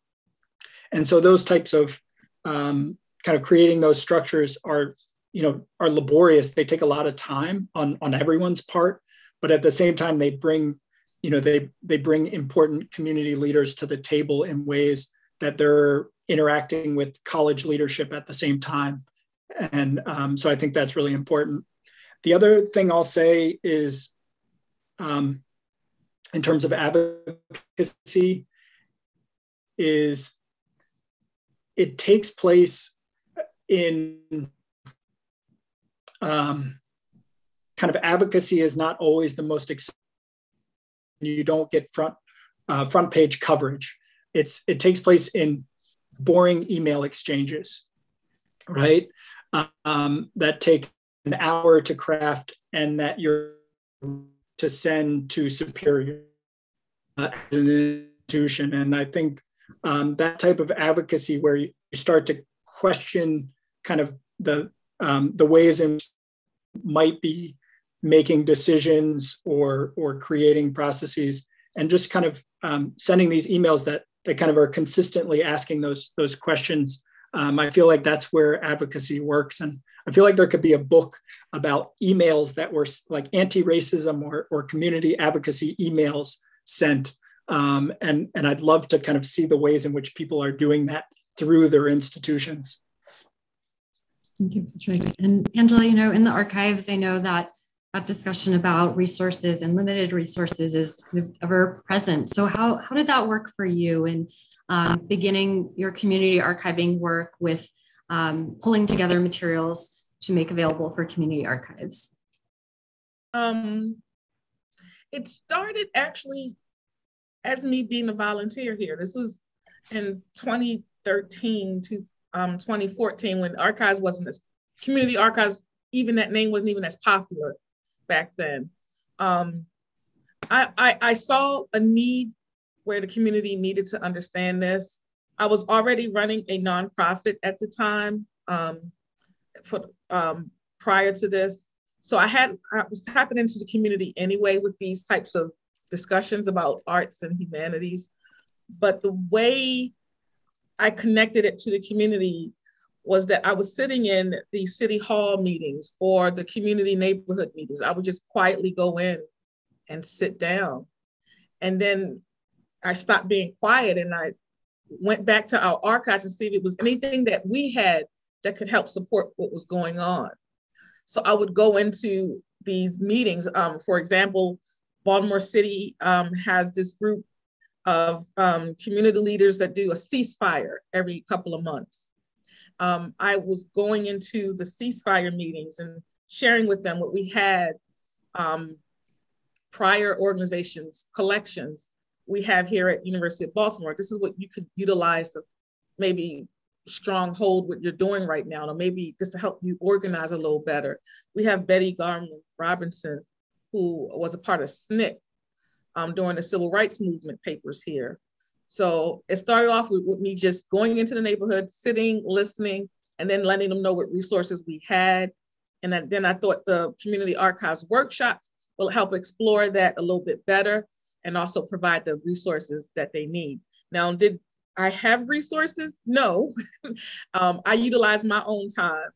Speaker 5: And so those types of kind of creating those structures are laborious. They take a lot of time on everyone's part, but at the same time, they bring important community leaders to the table in ways that they're interacting with college leadership at the same time. And so I think that's really important. The other thing I'll say is, in terms of advocacy, is it takes place in kind of advocacy is not always the most exciting. You don't get front page coverage. It takes place in boring email exchanges, right? That take an hour to craft and that you're to send to superior institution. And I think that type of advocacy, where you start to question kind of the ways in which might be making decisions or creating processes, and just kind of sending these emails that kind of are consistently asking those questions. I feel like that's where advocacy works. And I feel like there could be a book about emails that were like anti-racism or community advocacy emails sent. And I'd love to kind of see the ways in which people are doing that through their institutions.
Speaker 2: Thank you, Patrick. And Angela, in the archives, I know that discussion about resources and limited resources is ever present. So how did that work for you in beginning your community archiving work with pulling together materials to make available for community archives?
Speaker 3: It started actually as me being a volunteer here. This was in 2013 to 2014, when archives wasn't as, community archives, even that name wasn't even as popular back then. I saw a need where the community needed to understand this. I was already running a nonprofit at the time prior to this. So I was tapping into the community anyway with these types of discussions about arts and humanities. But the way I connected it to the community was that I was sitting in the city hall meetings or the community neighborhood meetings. I would just quietly go in and sit down. And then I stopped being quiet and I went back to our archives and see if it was anything that we had that could help support what was going on. So I would go into these meetings. For example, Baltimore City has this group of community leaders that do a ceasefire every couple of months. I was going into the ceasefire meetings and sharing with them what we had, prior organizations, collections we have here at University of Baltimore. This is what you could utilize to maybe stronghold what you're doing right now, or maybe just to help you organize a little better. We have Betty Garland Robinson, who was a part of SNCC during the Civil Rights Movement papers here. So it started off with me just going into the neighborhood, sitting, listening, and then letting them know what resources we had. And then I thought the community archives workshops will help explore that a little bit better and also provide the resources that they need. Now, did I have resources? No. I utilize my own time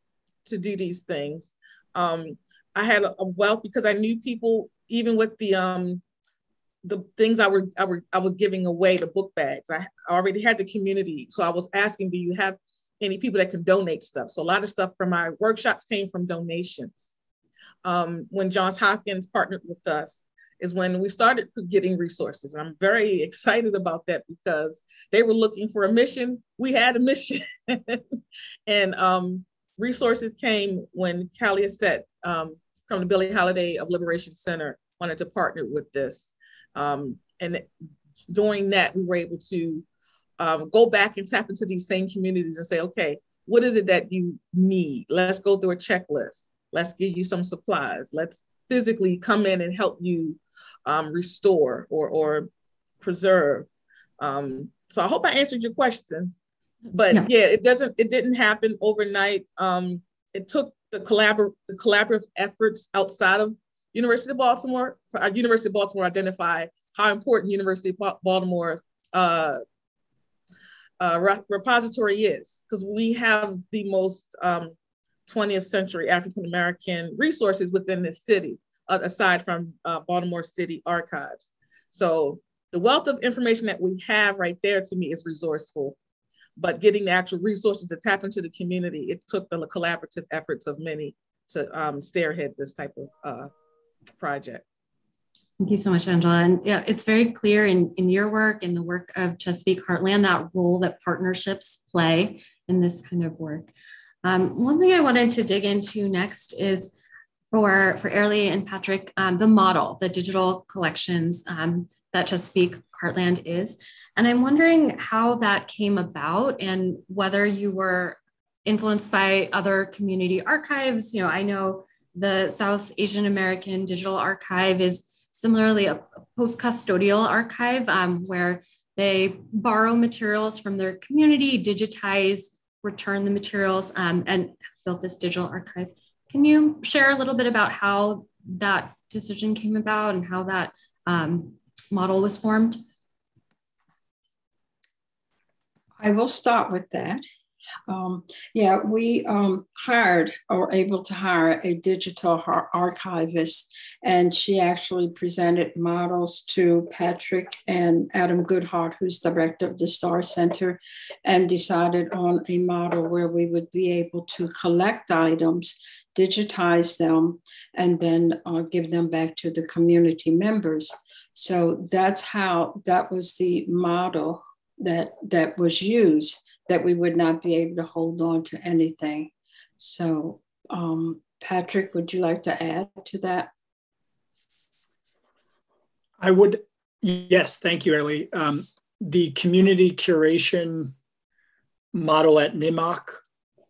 Speaker 3: to do these things. I had a wealth because I knew people, even with the things I was giving away, the book bags. I already had the community. So I was asking, do you have any people that can donate stuff? So a lot of stuff from my workshops came from donations. When Johns Hopkins partnered with us is when we started getting resources. And I'm very excited about that because they were looking for a mission. We had a mission. And resources came when Calliasette Billie Holiday of Liberation Center wanted to partner with this. And during that, we were able to go back and tap into these same communities and say, okay, what is it that you need? Let's go through a checklist. Let's give you some supplies. Let's physically come in and help you restore or preserve. So I hope I answered your question. But yeah, it didn't happen overnight. It took the collaborative efforts outside of University of Baltimore. University of Baltimore identified how important University of Baltimore repository is, because we have the most 20th century African-American resources within this city, aside from Baltimore City Archives. So the wealth of information that we have right there, to me, is resourceful. But getting the actual resources to tap into the community, it took the collaborative efforts of many to spearhead this type of project.
Speaker 2: Thank you so much, Angela. And yeah, it's very clear in your work, in the work of Chesapeake Heartland, that role that partnerships play in this kind of work. One thing I wanted to dig into next is for Airlee and Patrick, the model, the digital collections that Chesapeake Heartland is. And I'm wondering how that came about and whether you were influenced by other community archives. I know the South Asian American Digital Archive is similarly a post-custodial archive where they borrow materials from their community, digitize, return the materials, and built this digital archive. Can you share a little bit about how that decision came about and how that model was formed?
Speaker 4: I will start with that. We hired or were able to hire a digital archivist, and she actually presented models to Patrick and Adam Goodhart, who's director of the Starr Center, and decided on a model where we would be able to collect items, digitize them, and then give them back to the community members. So that was the model that was used, that we would not be able to hold on to anything. So Patrick, would you like to add to that?
Speaker 5: I would, yes, thank you, Airlee. The community curation model at NIMAC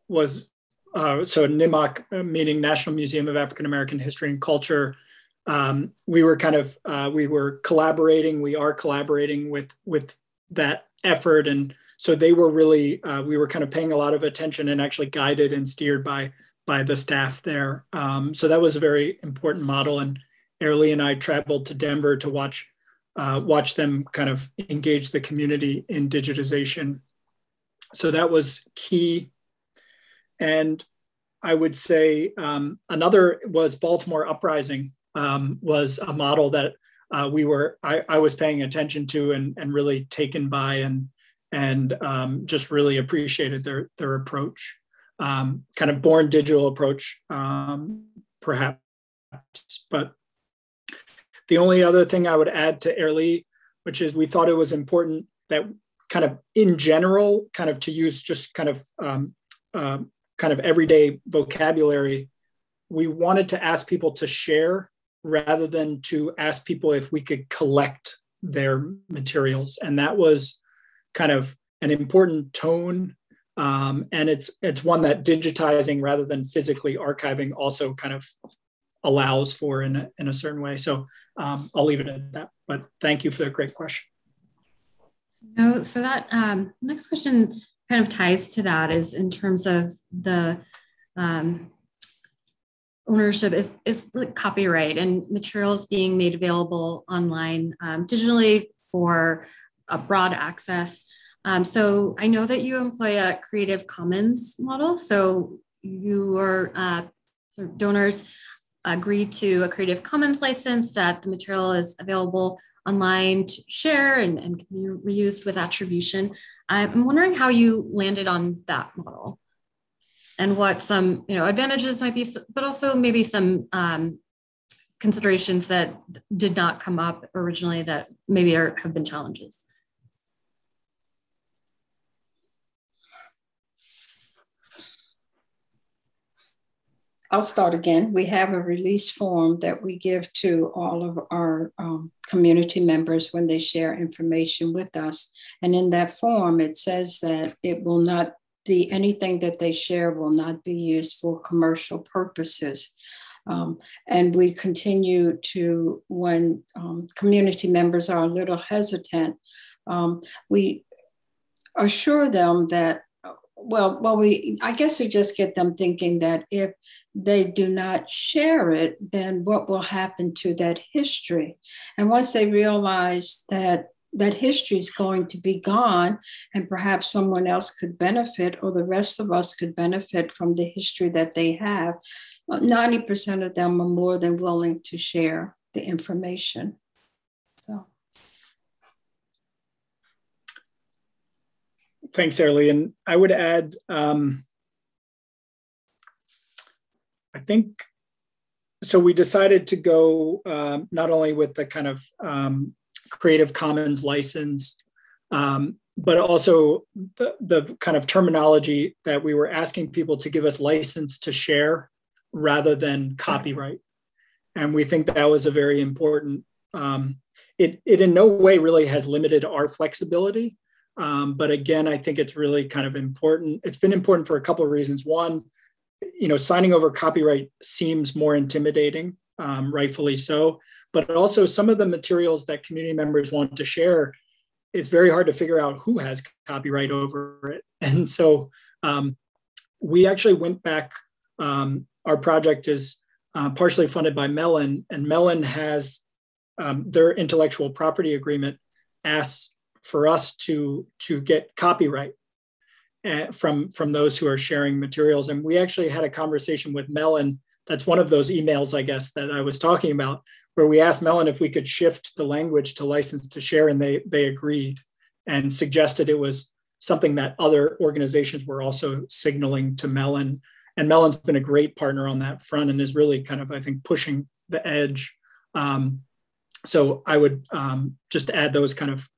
Speaker 5: was, so NIMAC meaning National Museum of African American History and Culture. We were collaborating, we are collaborating with that effort. And so they were really, we were kind of paying a lot of attention and actually guided and steered by the staff there. So that was a very important model. And Airlee and I traveled to Denver to watch them kind of engage the community in digitization. So that was key. And I would say another was Baltimore Uprising, was a model that I was paying attention to and really taken by and just really appreciated their approach, kind of born digital approach, perhaps. But the only other thing I would add to Airlee, which is we thought it was important that kind of in general, kind of to use just kind of everyday vocabulary, we wanted to ask people to share rather than to ask people if we could collect their materials. And that was kind of an important tone. And it's one that digitizing rather than physically archiving also kind of allows for in a certain way. So I'll leave it at that, but thank you for the great question.
Speaker 2: No, so that next question kind of ties to that, is in terms of the ownership is really copyright and materials being made available online digitally for a broad access. So I know that you employ a Creative Commons model. So your sort of donors agree to a Creative Commons license that the material is available online to share and can be reused with attribution. I'm wondering how you landed on that model and what some advantages might be, but also maybe some considerations that did not come up originally that maybe have been challenges.
Speaker 4: I'll start again. We have a release form that we give to all of our community members when they share information with us. And in that form, it says that it will not be anything that they share will not be used for commercial purposes. And we continue to, when community members are a little hesitant, we assure them that, I guess we just get them thinking that if they do not share it, then what will happen to that history? And once they realize that that history is going to be gone, and perhaps someone else could benefit, or the rest of us could benefit from the history that they have, 90% of them are more than willing to share the information. So.
Speaker 5: Thanks, Airlee. And I would add, I think, so we decided to go not only with the kind of Creative Commons license, but also the kind of terminology that we were asking people to give us license to share rather than copyright. And we think that was a very important, it in no way really has limited our flexibility. But again, I think it's really kind of important. It's been important for a couple of reasons. One, signing over copyright seems more intimidating, rightfully so. But also some of the materials that community members want to share, it's very hard to figure out who has copyright over it. And so we actually went back. Our project is partially funded by Mellon, and Mellon has their intellectual property agreement asks for us to get copyright from those who are sharing materials. And we actually had a conversation with Mellon. That's one of those emails, I guess, that I was talking about, where we asked Mellon if we could shift the language to license to share, and they agreed and suggested it was something that other organizations were also signaling to Mellon. And Mellon's been a great partner on that front and is really kind of, I think, pushing the edge. So I would just add those kind of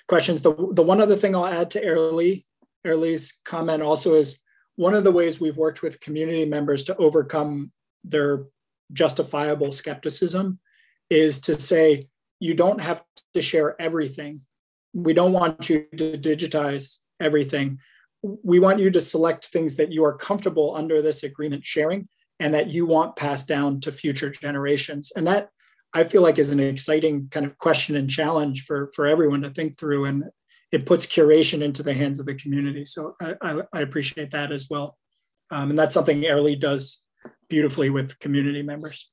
Speaker 5: questions. The one other thing I'll add to Airlee's comment also is one of the ways we've worked with community members to overcome their justifiable skepticism is to say, you don't have to share everything. We don't want you to digitize everything. We want you to select things that you are comfortable under this agreement sharing and that you want passed down to future generations. And that, I feel like, is an exciting kind of question and challenge for everyone to think through, and it puts curation into the hands of the community. So I appreciate that as well. And that's something Airlee does beautifully with community members.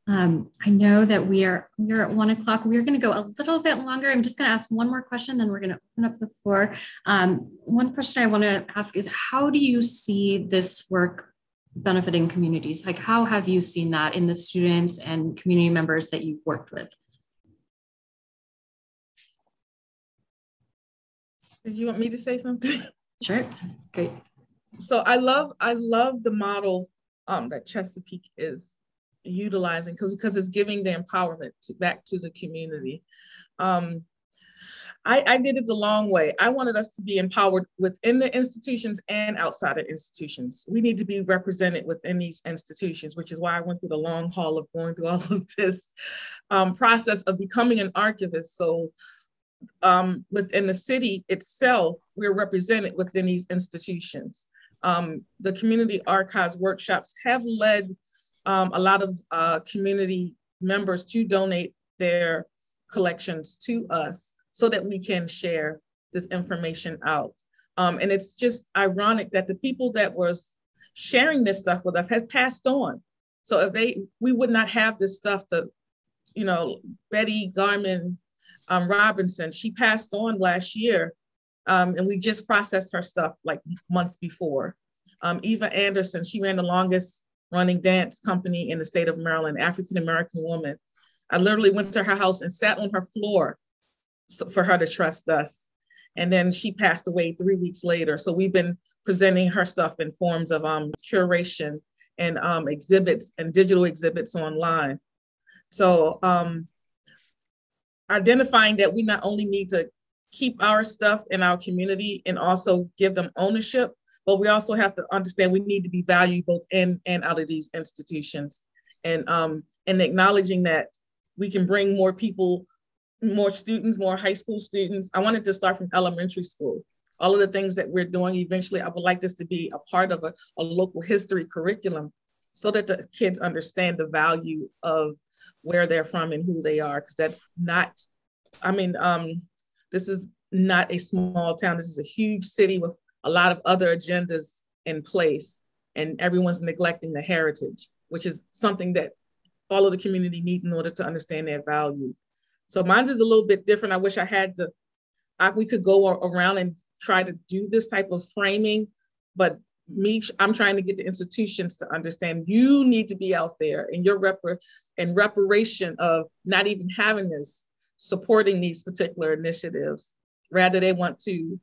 Speaker 2: I know that we're at 1 o'clock. We're going to go a little bit longer. I'm just going to ask one more question, then we're going to open up the floor. One question I want to ask is, how do you see this work benefiting communities? Like, how have you seen that in the students and community members that you've worked with?
Speaker 3: Did you want me to say something?
Speaker 2: Sure. Great.
Speaker 3: So I love the model that Chesapeake is utilizing, because it's giving the empowerment back to the community. I did it the long way. I wanted us to be empowered within the institutions and outside of institutions. We need to be represented within these institutions, which is why I went through the long haul of going through all of this process of becoming an archivist. So within the city itself, we're represented within these institutions. The community archives workshops have led a lot of community members to donate their collections to us so that we can share this information out. And it's just ironic that the people that was sharing this stuff with us have passed on. So if we would not have this stuff to, Betty Garman Robinson, she passed on last year, and we just processed her stuff like months before. Eva Anderson, she ran the longest running dance company in the state of Maryland, African-American woman. I literally went to her house and sat on her floor for her to trust us. And then she passed away 3 weeks later. So we've been presenting her stuff in forms of curation and exhibits and digital exhibits online. So identifying that we not only need to keep our stuff in our community and also give them ownership, but we also have to understand we need to be valued both in and out of these institutions. And acknowledging that we can bring more people, more students, more high school students. I wanted to start from elementary school. All of the things that we're doing, eventually, I would like this to be a part of a local history curriculum so that the kids understand the value of where they're from and who they are. Because that's not, I mean, this is not a small town. This is a huge city with a lot of other agendas in place, and everyone's neglecting the heritage, which is something that all of the community needs in order to understand their value. So mine is a little bit different. I wish I had we could go around and try to do this type of framing, but I'm trying to get the institutions to understand you need to be out there and your reparation of not even having this, supporting these particular initiatives. Rather, they want to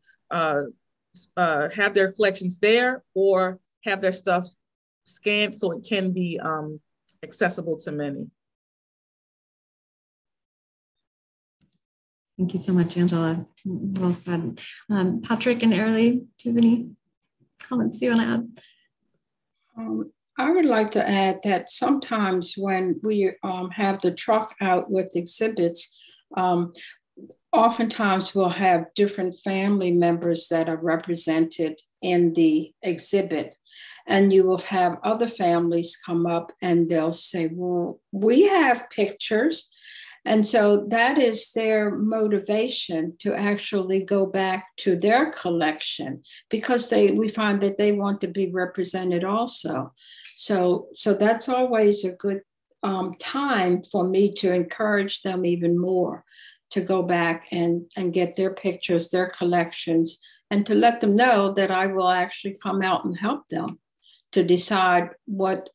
Speaker 3: have their collections there or have their stuff scanned so it can be accessible to many.
Speaker 2: Thank you so much, Angela. Well said. Patrick and Airlee, do you have any comments you want to add?
Speaker 4: I would like to add that sometimes when we have the truck out with exhibits, oftentimes we'll have different family members that are represented in the exhibit. And you will have other families come up and they'll say, well, we have pictures. And so that is their motivation to actually go back to their collection because we find that they want to be represented also. So that's always a good time for me to encourage them even more to go back and get their pictures, their collections, and to let them know that I will actually come out and help them to decide what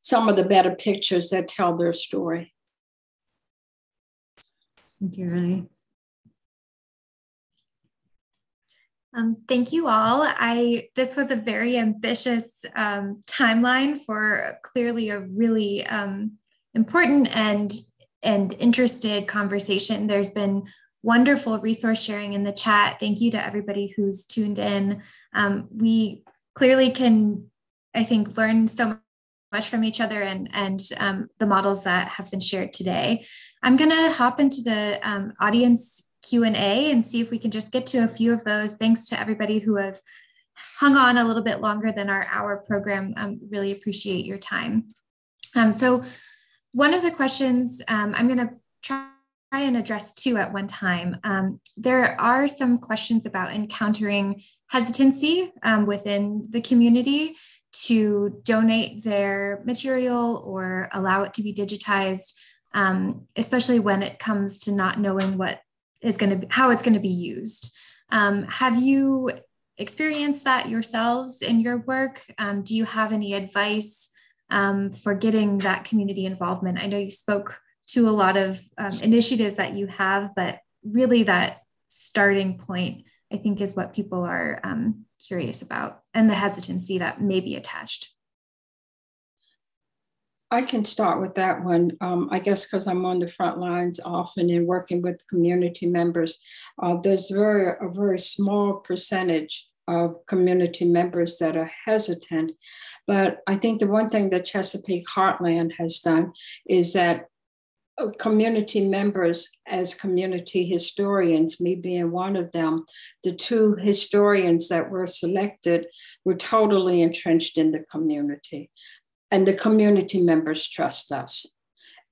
Speaker 4: some of the better pictures that tell their story.
Speaker 2: Thank you, Airlee.
Speaker 1: Thank you all. This was a very ambitious timeline for clearly a really important and interested conversation. There's been wonderful resource sharing in the chat. Thank you to everybody who's tuned in. We clearly can, I think, learn so much from each other and the models that have been shared today. I'm going to hop into the audience Q&A and see if we can just get to a few of those. Thanks to everybody who have hung on a little bit longer than our hour program. Really appreciate your time. So one of the questions I'm going to try and address two at one time. There are some questions about encountering hesitancy within the community to donate their material or allow it to be digitized, especially when it comes to not knowing how it's going to be used. Have you experienced that yourselves in your work? Do you have any advice for getting that community involvement? I know you spoke to a lot of initiatives that you have, but really that starting point, I think, is what people are curious about, and the hesitancy that may be attached.
Speaker 4: I can start with that one. I guess because I'm on the front lines often and working with community members, there's a very small percentage of community members that are hesitant. But I think the one thing that Chesapeake Heartland has done is that community members, as community historians, me being one of them, the two historians that were selected were totally entrenched in the community. And the community members trust us.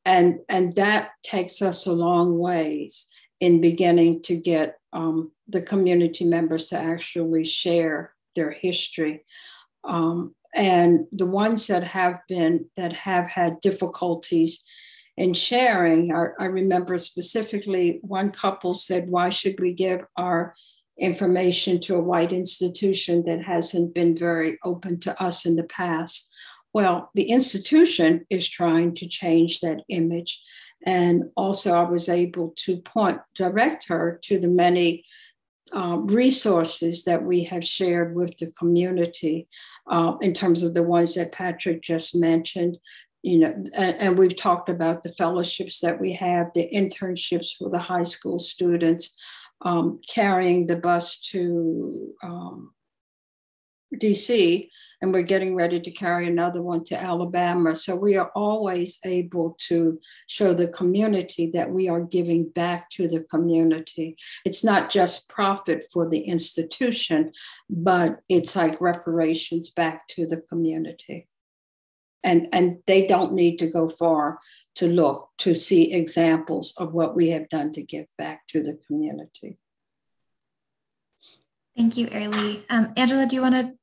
Speaker 4: And that takes us a long ways in beginning to get the community members to actually share their history. And the ones that have had difficulties in sharing, I remember specifically one couple said, why should we give our information to a white institution that hasn't been very open to us in the past? Well, the institution is trying to change that image. And also I was able to direct her to the many resources that we have shared with the community in terms of the ones that Patrick just mentioned. And we've talked about the fellowships that we have, the internships for the high school students, carrying the bus to DC, and we're getting ready to carry another one to Alabama. So we are always able to show the community that we are giving back to the community. It's not just profit for the institution, but it's like reparations back to the community. And they don't need to go far to look to see examples of what we have done to give back to the community.
Speaker 1: Thank you, Airlee. Angela, do you want to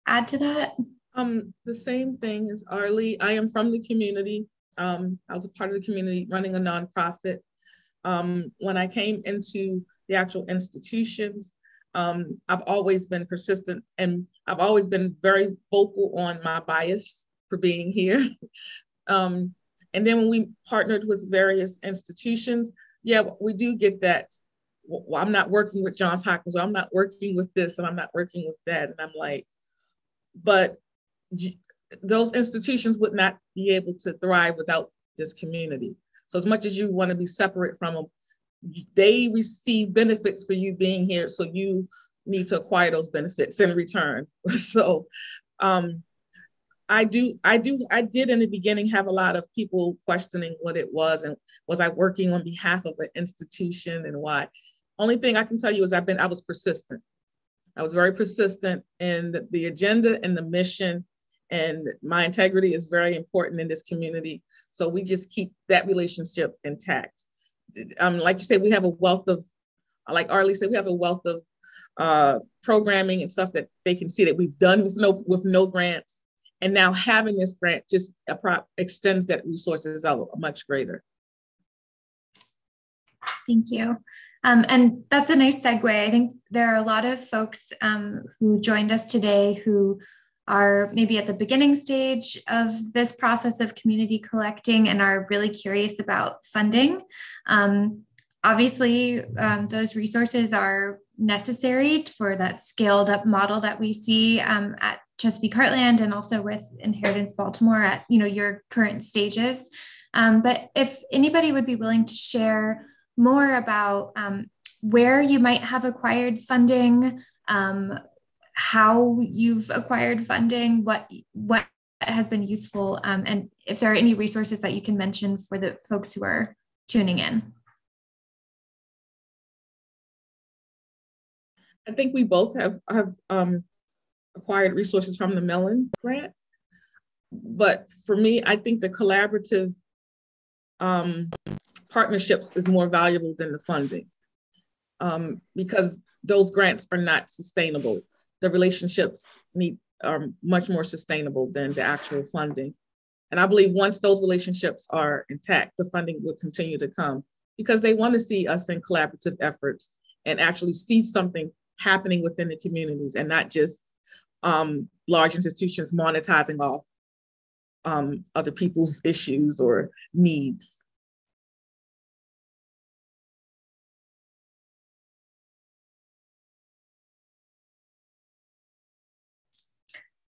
Speaker 1: add to that?
Speaker 3: The same thing as Airlee. I am from the community. I was a part of the community running a nonprofit. When I came into the actual institutions, I've always been persistent, and I've always been very vocal on my bias for being here. And then when we partnered with various institutions, yeah, we do get that. Well, I'm not working with Johns Hopkins, or I'm not working with this, and I'm not working with that. And I'm like, but those institutions would not be able to thrive without this community. So as much as you want to be separate from them, they receive benefits for you being here. So you need to acquire those benefits in return. So I did in the beginning have a lot of people questioning what it was, and was I working on behalf of an institution and why? Only thing I can tell you is I was persistent. I was very persistent in the agenda and the mission, and my integrity is very important in this community. So we just keep that relationship intact. Like you said, we have a wealth of, like Airlee said, we have a wealth of programming and stuff that they can see that we've done with no grants. And now having this grant just extends that resources out much greater.
Speaker 1: Thank you. And that's a nice segue. I think there are a lot of folks who joined us today who are maybe at the beginning stage of this process of community collecting and are really curious about funding. Obviously, those resources are necessary for that scaled up model that we see at Chesapeake Heartland and also with Inheritance Baltimore at your current stages. But if anybody would be willing to share more about where you might have acquired funding, how you've acquired funding, what has been useful, and if there are any resources that you can mention for the folks who are tuning in.
Speaker 3: I think we both have acquired resources from the Mellon grant. But for me, I think the collaborative partnerships is more valuable than the funding, because those grants are not sustainable. The relationships are much more sustainable than the actual funding. And I believe once those relationships are intact, the funding will continue to come, because they want to see us in collaborative efforts and actually see something happening within the communities, and not just large institutions monetizing off other people's issues or needs.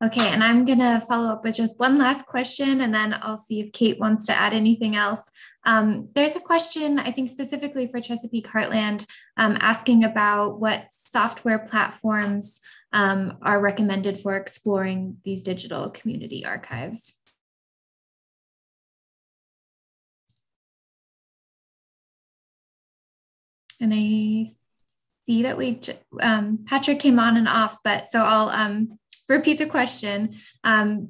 Speaker 1: Okay, and I'm going to follow up with just one last question, and then I'll see if Kate wants to add anything else. There's a question, I think specifically for Chesapeake Heartland, asking about what software platforms are recommended for exploring these digital community archives. And I see that Patrick came on and off, but so I'll repeat the question, and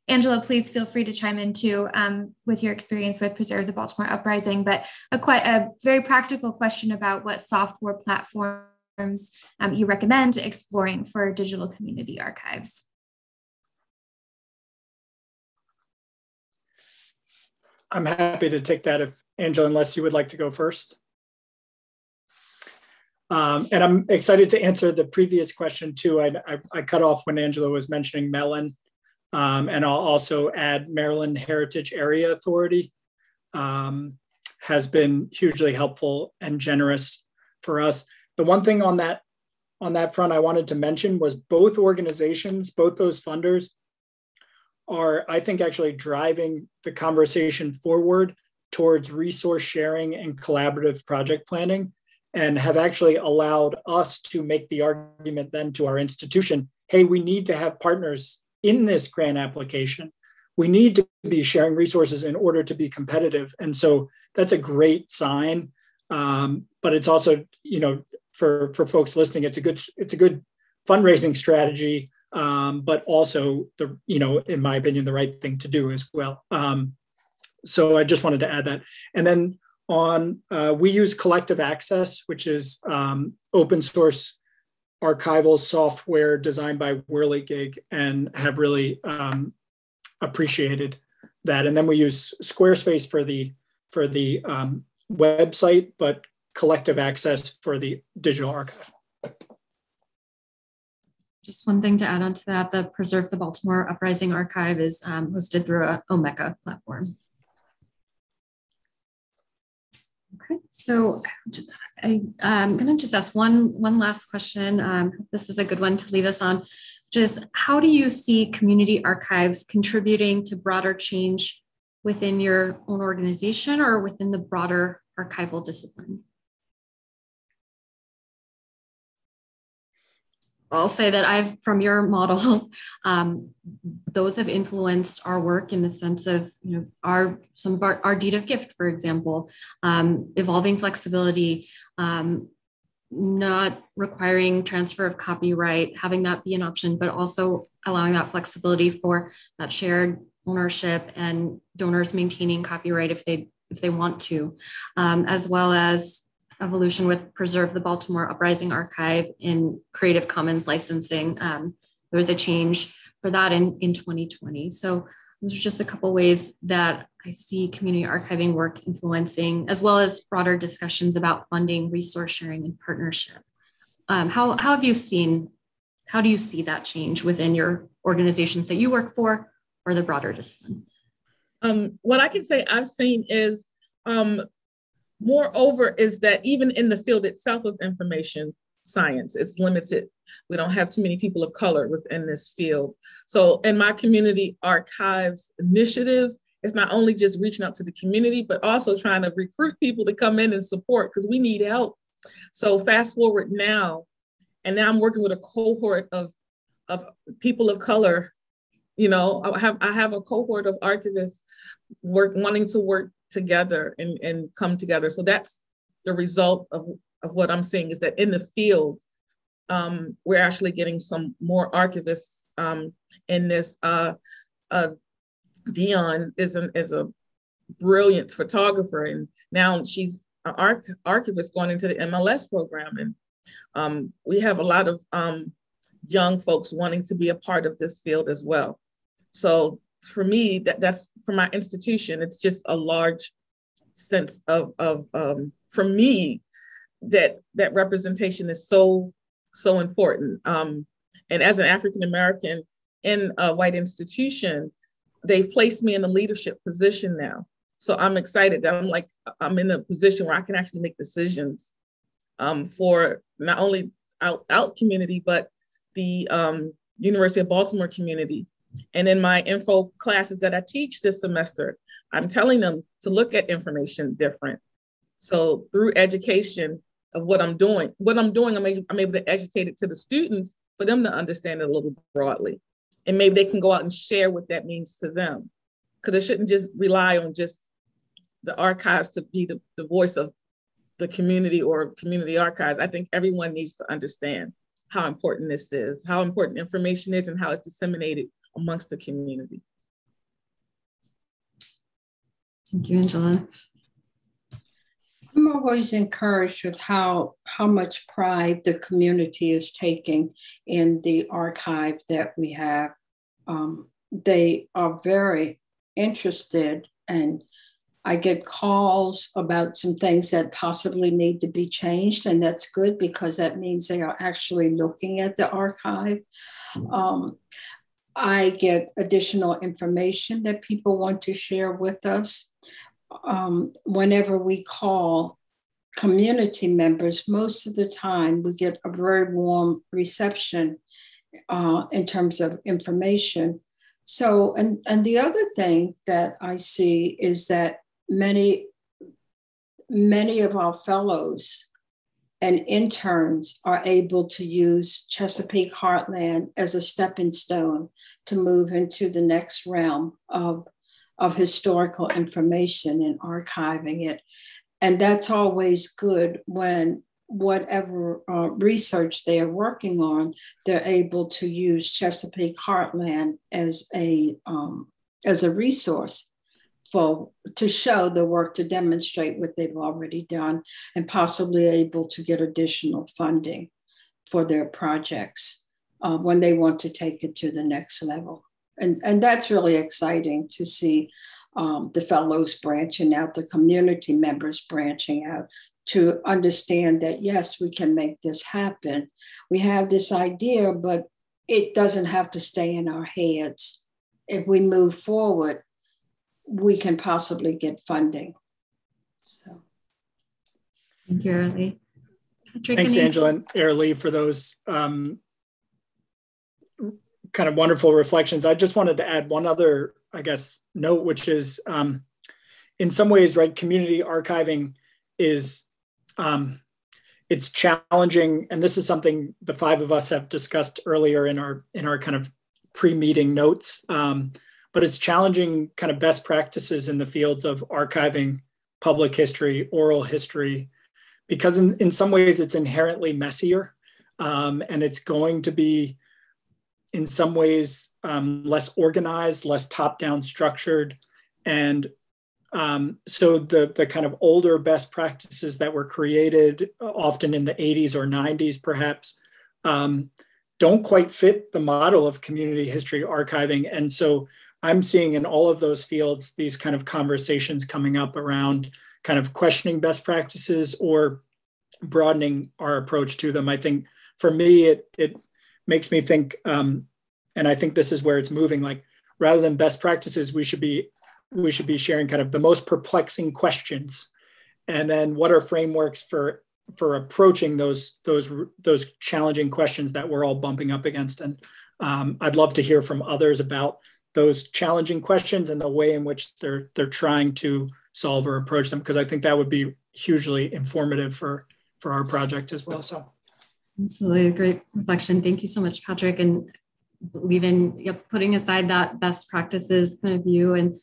Speaker 1: Angela, please feel free to chime in too with your experience with Preserve the Baltimore Uprising, but a very practical question about what software platforms you recommend exploring for digital community archives.
Speaker 5: I'm happy to take that if Angela, unless you would like to go first. And I'm excited to answer the previous question too. I cut off when Angela was mentioning Mellon, and I'll also add Maryland Heritage Area Authority has been hugely helpful and generous for us. The one thing on that front I wanted to mention was both organizations, both those funders are, I think, actually driving the conversation forward towards resource sharing and collaborative project planning. and have actually allowed us to make the argument then to our institution, hey, we need to have partners in this grant application. We need to be sharing resources in order to be competitive. And so that's a great sign. But it's also, for folks listening, it's a good fundraising strategy, but also in my opinion, the right thing to do as well. So I just wanted to add that. And then we use Collective Access, which is open source archival software designed by Whirligig, and have really appreciated that. And then we use Squarespace for the website, but Collective Access for the digital archive.
Speaker 2: Just one thing to add on to that, the Preserve the Baltimore Uprising Archive is hosted through a Omeka platform. Okay, so I'm going to just ask one last question. This is a good one to leave us on, which is, how do you see community archives contributing to broader change within your own organization or within the broader archival discipline? I'll say that from your models, those have influenced our work in the sense of, some of our deed of gift, for example, evolving flexibility, not requiring transfer of copyright, having that be an option, but also allowing that flexibility for that shared ownership and donors maintaining copyright if they want to, as well as evolution with Preserve the Baltimore Uprising Archive in Creative Commons licensing. There was a change for that in 2020. So those are just a couple ways that I see community archiving work influencing, as well as broader discussions about funding, resource sharing, and partnership. How do you see that change within your organizations that you work for or the broader discipline?
Speaker 3: What I can say I've seen is, moreover, is that even in the field itself of information science, it's limited. We don't have too many people of color within this field. So in my community archives initiatives, it's not only just reaching out to the community, but also trying to recruit people to come in and support, because we need help. So fast forward now, and now I'm working with a cohort of people of color. I have a cohort of archivists wanting to work together and come together. So that's the result of what I'm seeing, is that in the field, we're actually getting some more archivists in this. Dion is a brilliant photographer, and now she's an archivist going into the MLS program. And we have a lot of young folks wanting to be a part of this field as well. So for me, that's for my institution, it's just a large sense of for me, that representation is so important. And as an African-American in a white institution, they've placed me in a leadership position now. So I'm excited that I'm in a position where I can actually make decisions for not only out community, but the University of Baltimore community. And in my info classes that I teach this semester, I'm telling them to look at information different. So through education of what I'm doing, I'm able to educate it to the students for them to understand it a little broadly. And maybe they can go out and share what that means to them. Because it shouldn't just rely on just the archives to be the voice of the community or community archives. I think everyone needs to understand how important this is, how important information is, and how it's disseminated amongst the community.
Speaker 2: Thank you, Angela.
Speaker 4: I'm always encouraged with how much pride the community is taking in the archive that we have. They are very interested, and I get calls about some things that possibly need to be changed, and that's good because that means they are actually looking at the archive. I get additional information that people want to share with us. Whenever we call community members, most of the time we get a very warm reception in terms of information. So, and the other thing that I see is that many of our fellows and interns are able to use Chesapeake Heartland as a stepping stone to move into the next realm of historical information and archiving it. And that's always good when whatever research they are working on, they're able to use Chesapeake Heartland as a resource to show the work, to demonstrate what they've already done, and possibly able to get additional funding for their projects when they want to take it to the next level. And that's really exciting to see the fellows branching out, the community members branching out, to understand that, yes, we can make this happen. We have this idea, but it doesn't have to stay in our heads. If we move forward, we can possibly get funding. So.
Speaker 2: Thank you, Airlee. Patrick,
Speaker 5: thanks, Angela and Airlee, for those kind of wonderful reflections. I just wanted to add one other, I guess, note, which is in some ways, right, community archiving is, it's challenging. And this is something the five of us have discussed earlier in our kind of pre-meeting notes. But it's challenging kind of best practices in the fields of archiving public history, oral history, because in some ways it's inherently messier, and it's going to be in some ways less organized, less top-down structured. And so the kind of older best practices that were created often in the 80s or 90s perhaps don't quite fit the model of community history archiving. And so I'm seeing in all of those fields these kind of conversations coming up around kind of questioning best practices or broadening our approach to them. I think for me, it makes me think, and I think this is where it's moving, like rather than best practices, we should be sharing kind of the most perplexing questions. And then what are frameworks for approaching those challenging questions that we're all bumping up against. And I'd love to hear from others about those challenging questions and the way in which they're trying to solve or approach them, because I think that would be hugely informative for our project as well. So
Speaker 2: absolutely, a great reflection. Thank you so much, Patrick. And believe in putting aside that best practices point of view. And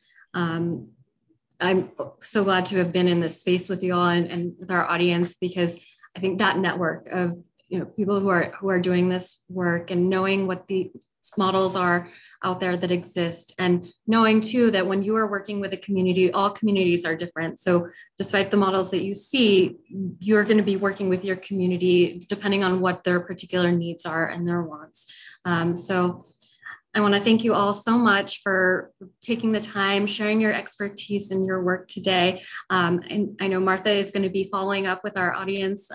Speaker 2: I'm so glad to have been in this space with you all and with our audience, because I think that network of people who are doing this work and knowing what the models are out there that exist, and knowing too that when you are working with a community, all communities are different. So despite the models that you see, you're going to be working with your community depending on what their particular needs are and their wants. So I want to thank you all so much for taking the time, sharing your expertise and your work today. And I know Martha is going to be following up with our audience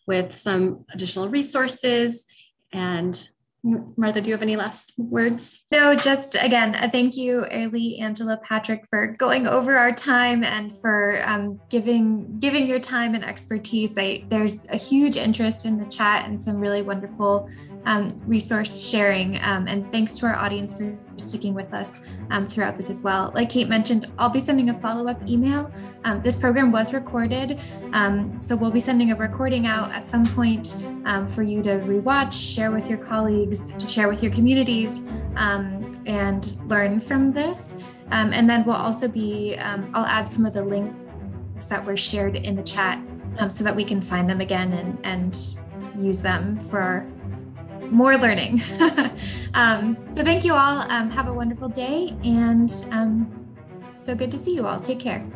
Speaker 2: with some additional resources. And Martha, do you have any last words?
Speaker 1: No, just again, thank you, Airlee, Angela, Patrick, for going over our time and for giving your time and expertise. There's a huge interest in the chat and some really wonderful resource sharing. And thanks to our audience for sticking with us throughout this as well. Like Kate mentioned, I'll be sending a follow-up email. This program was recorded, so we'll be sending a recording out at some point for you to rewatch, share with your colleagues, share with your communities, and learn from this. And then we'll also be, I'll add some of the links that were shared in the chat so that we can find them again and use them for more learning. So thank you all. Have a wonderful day, and so good to see you all. Take care.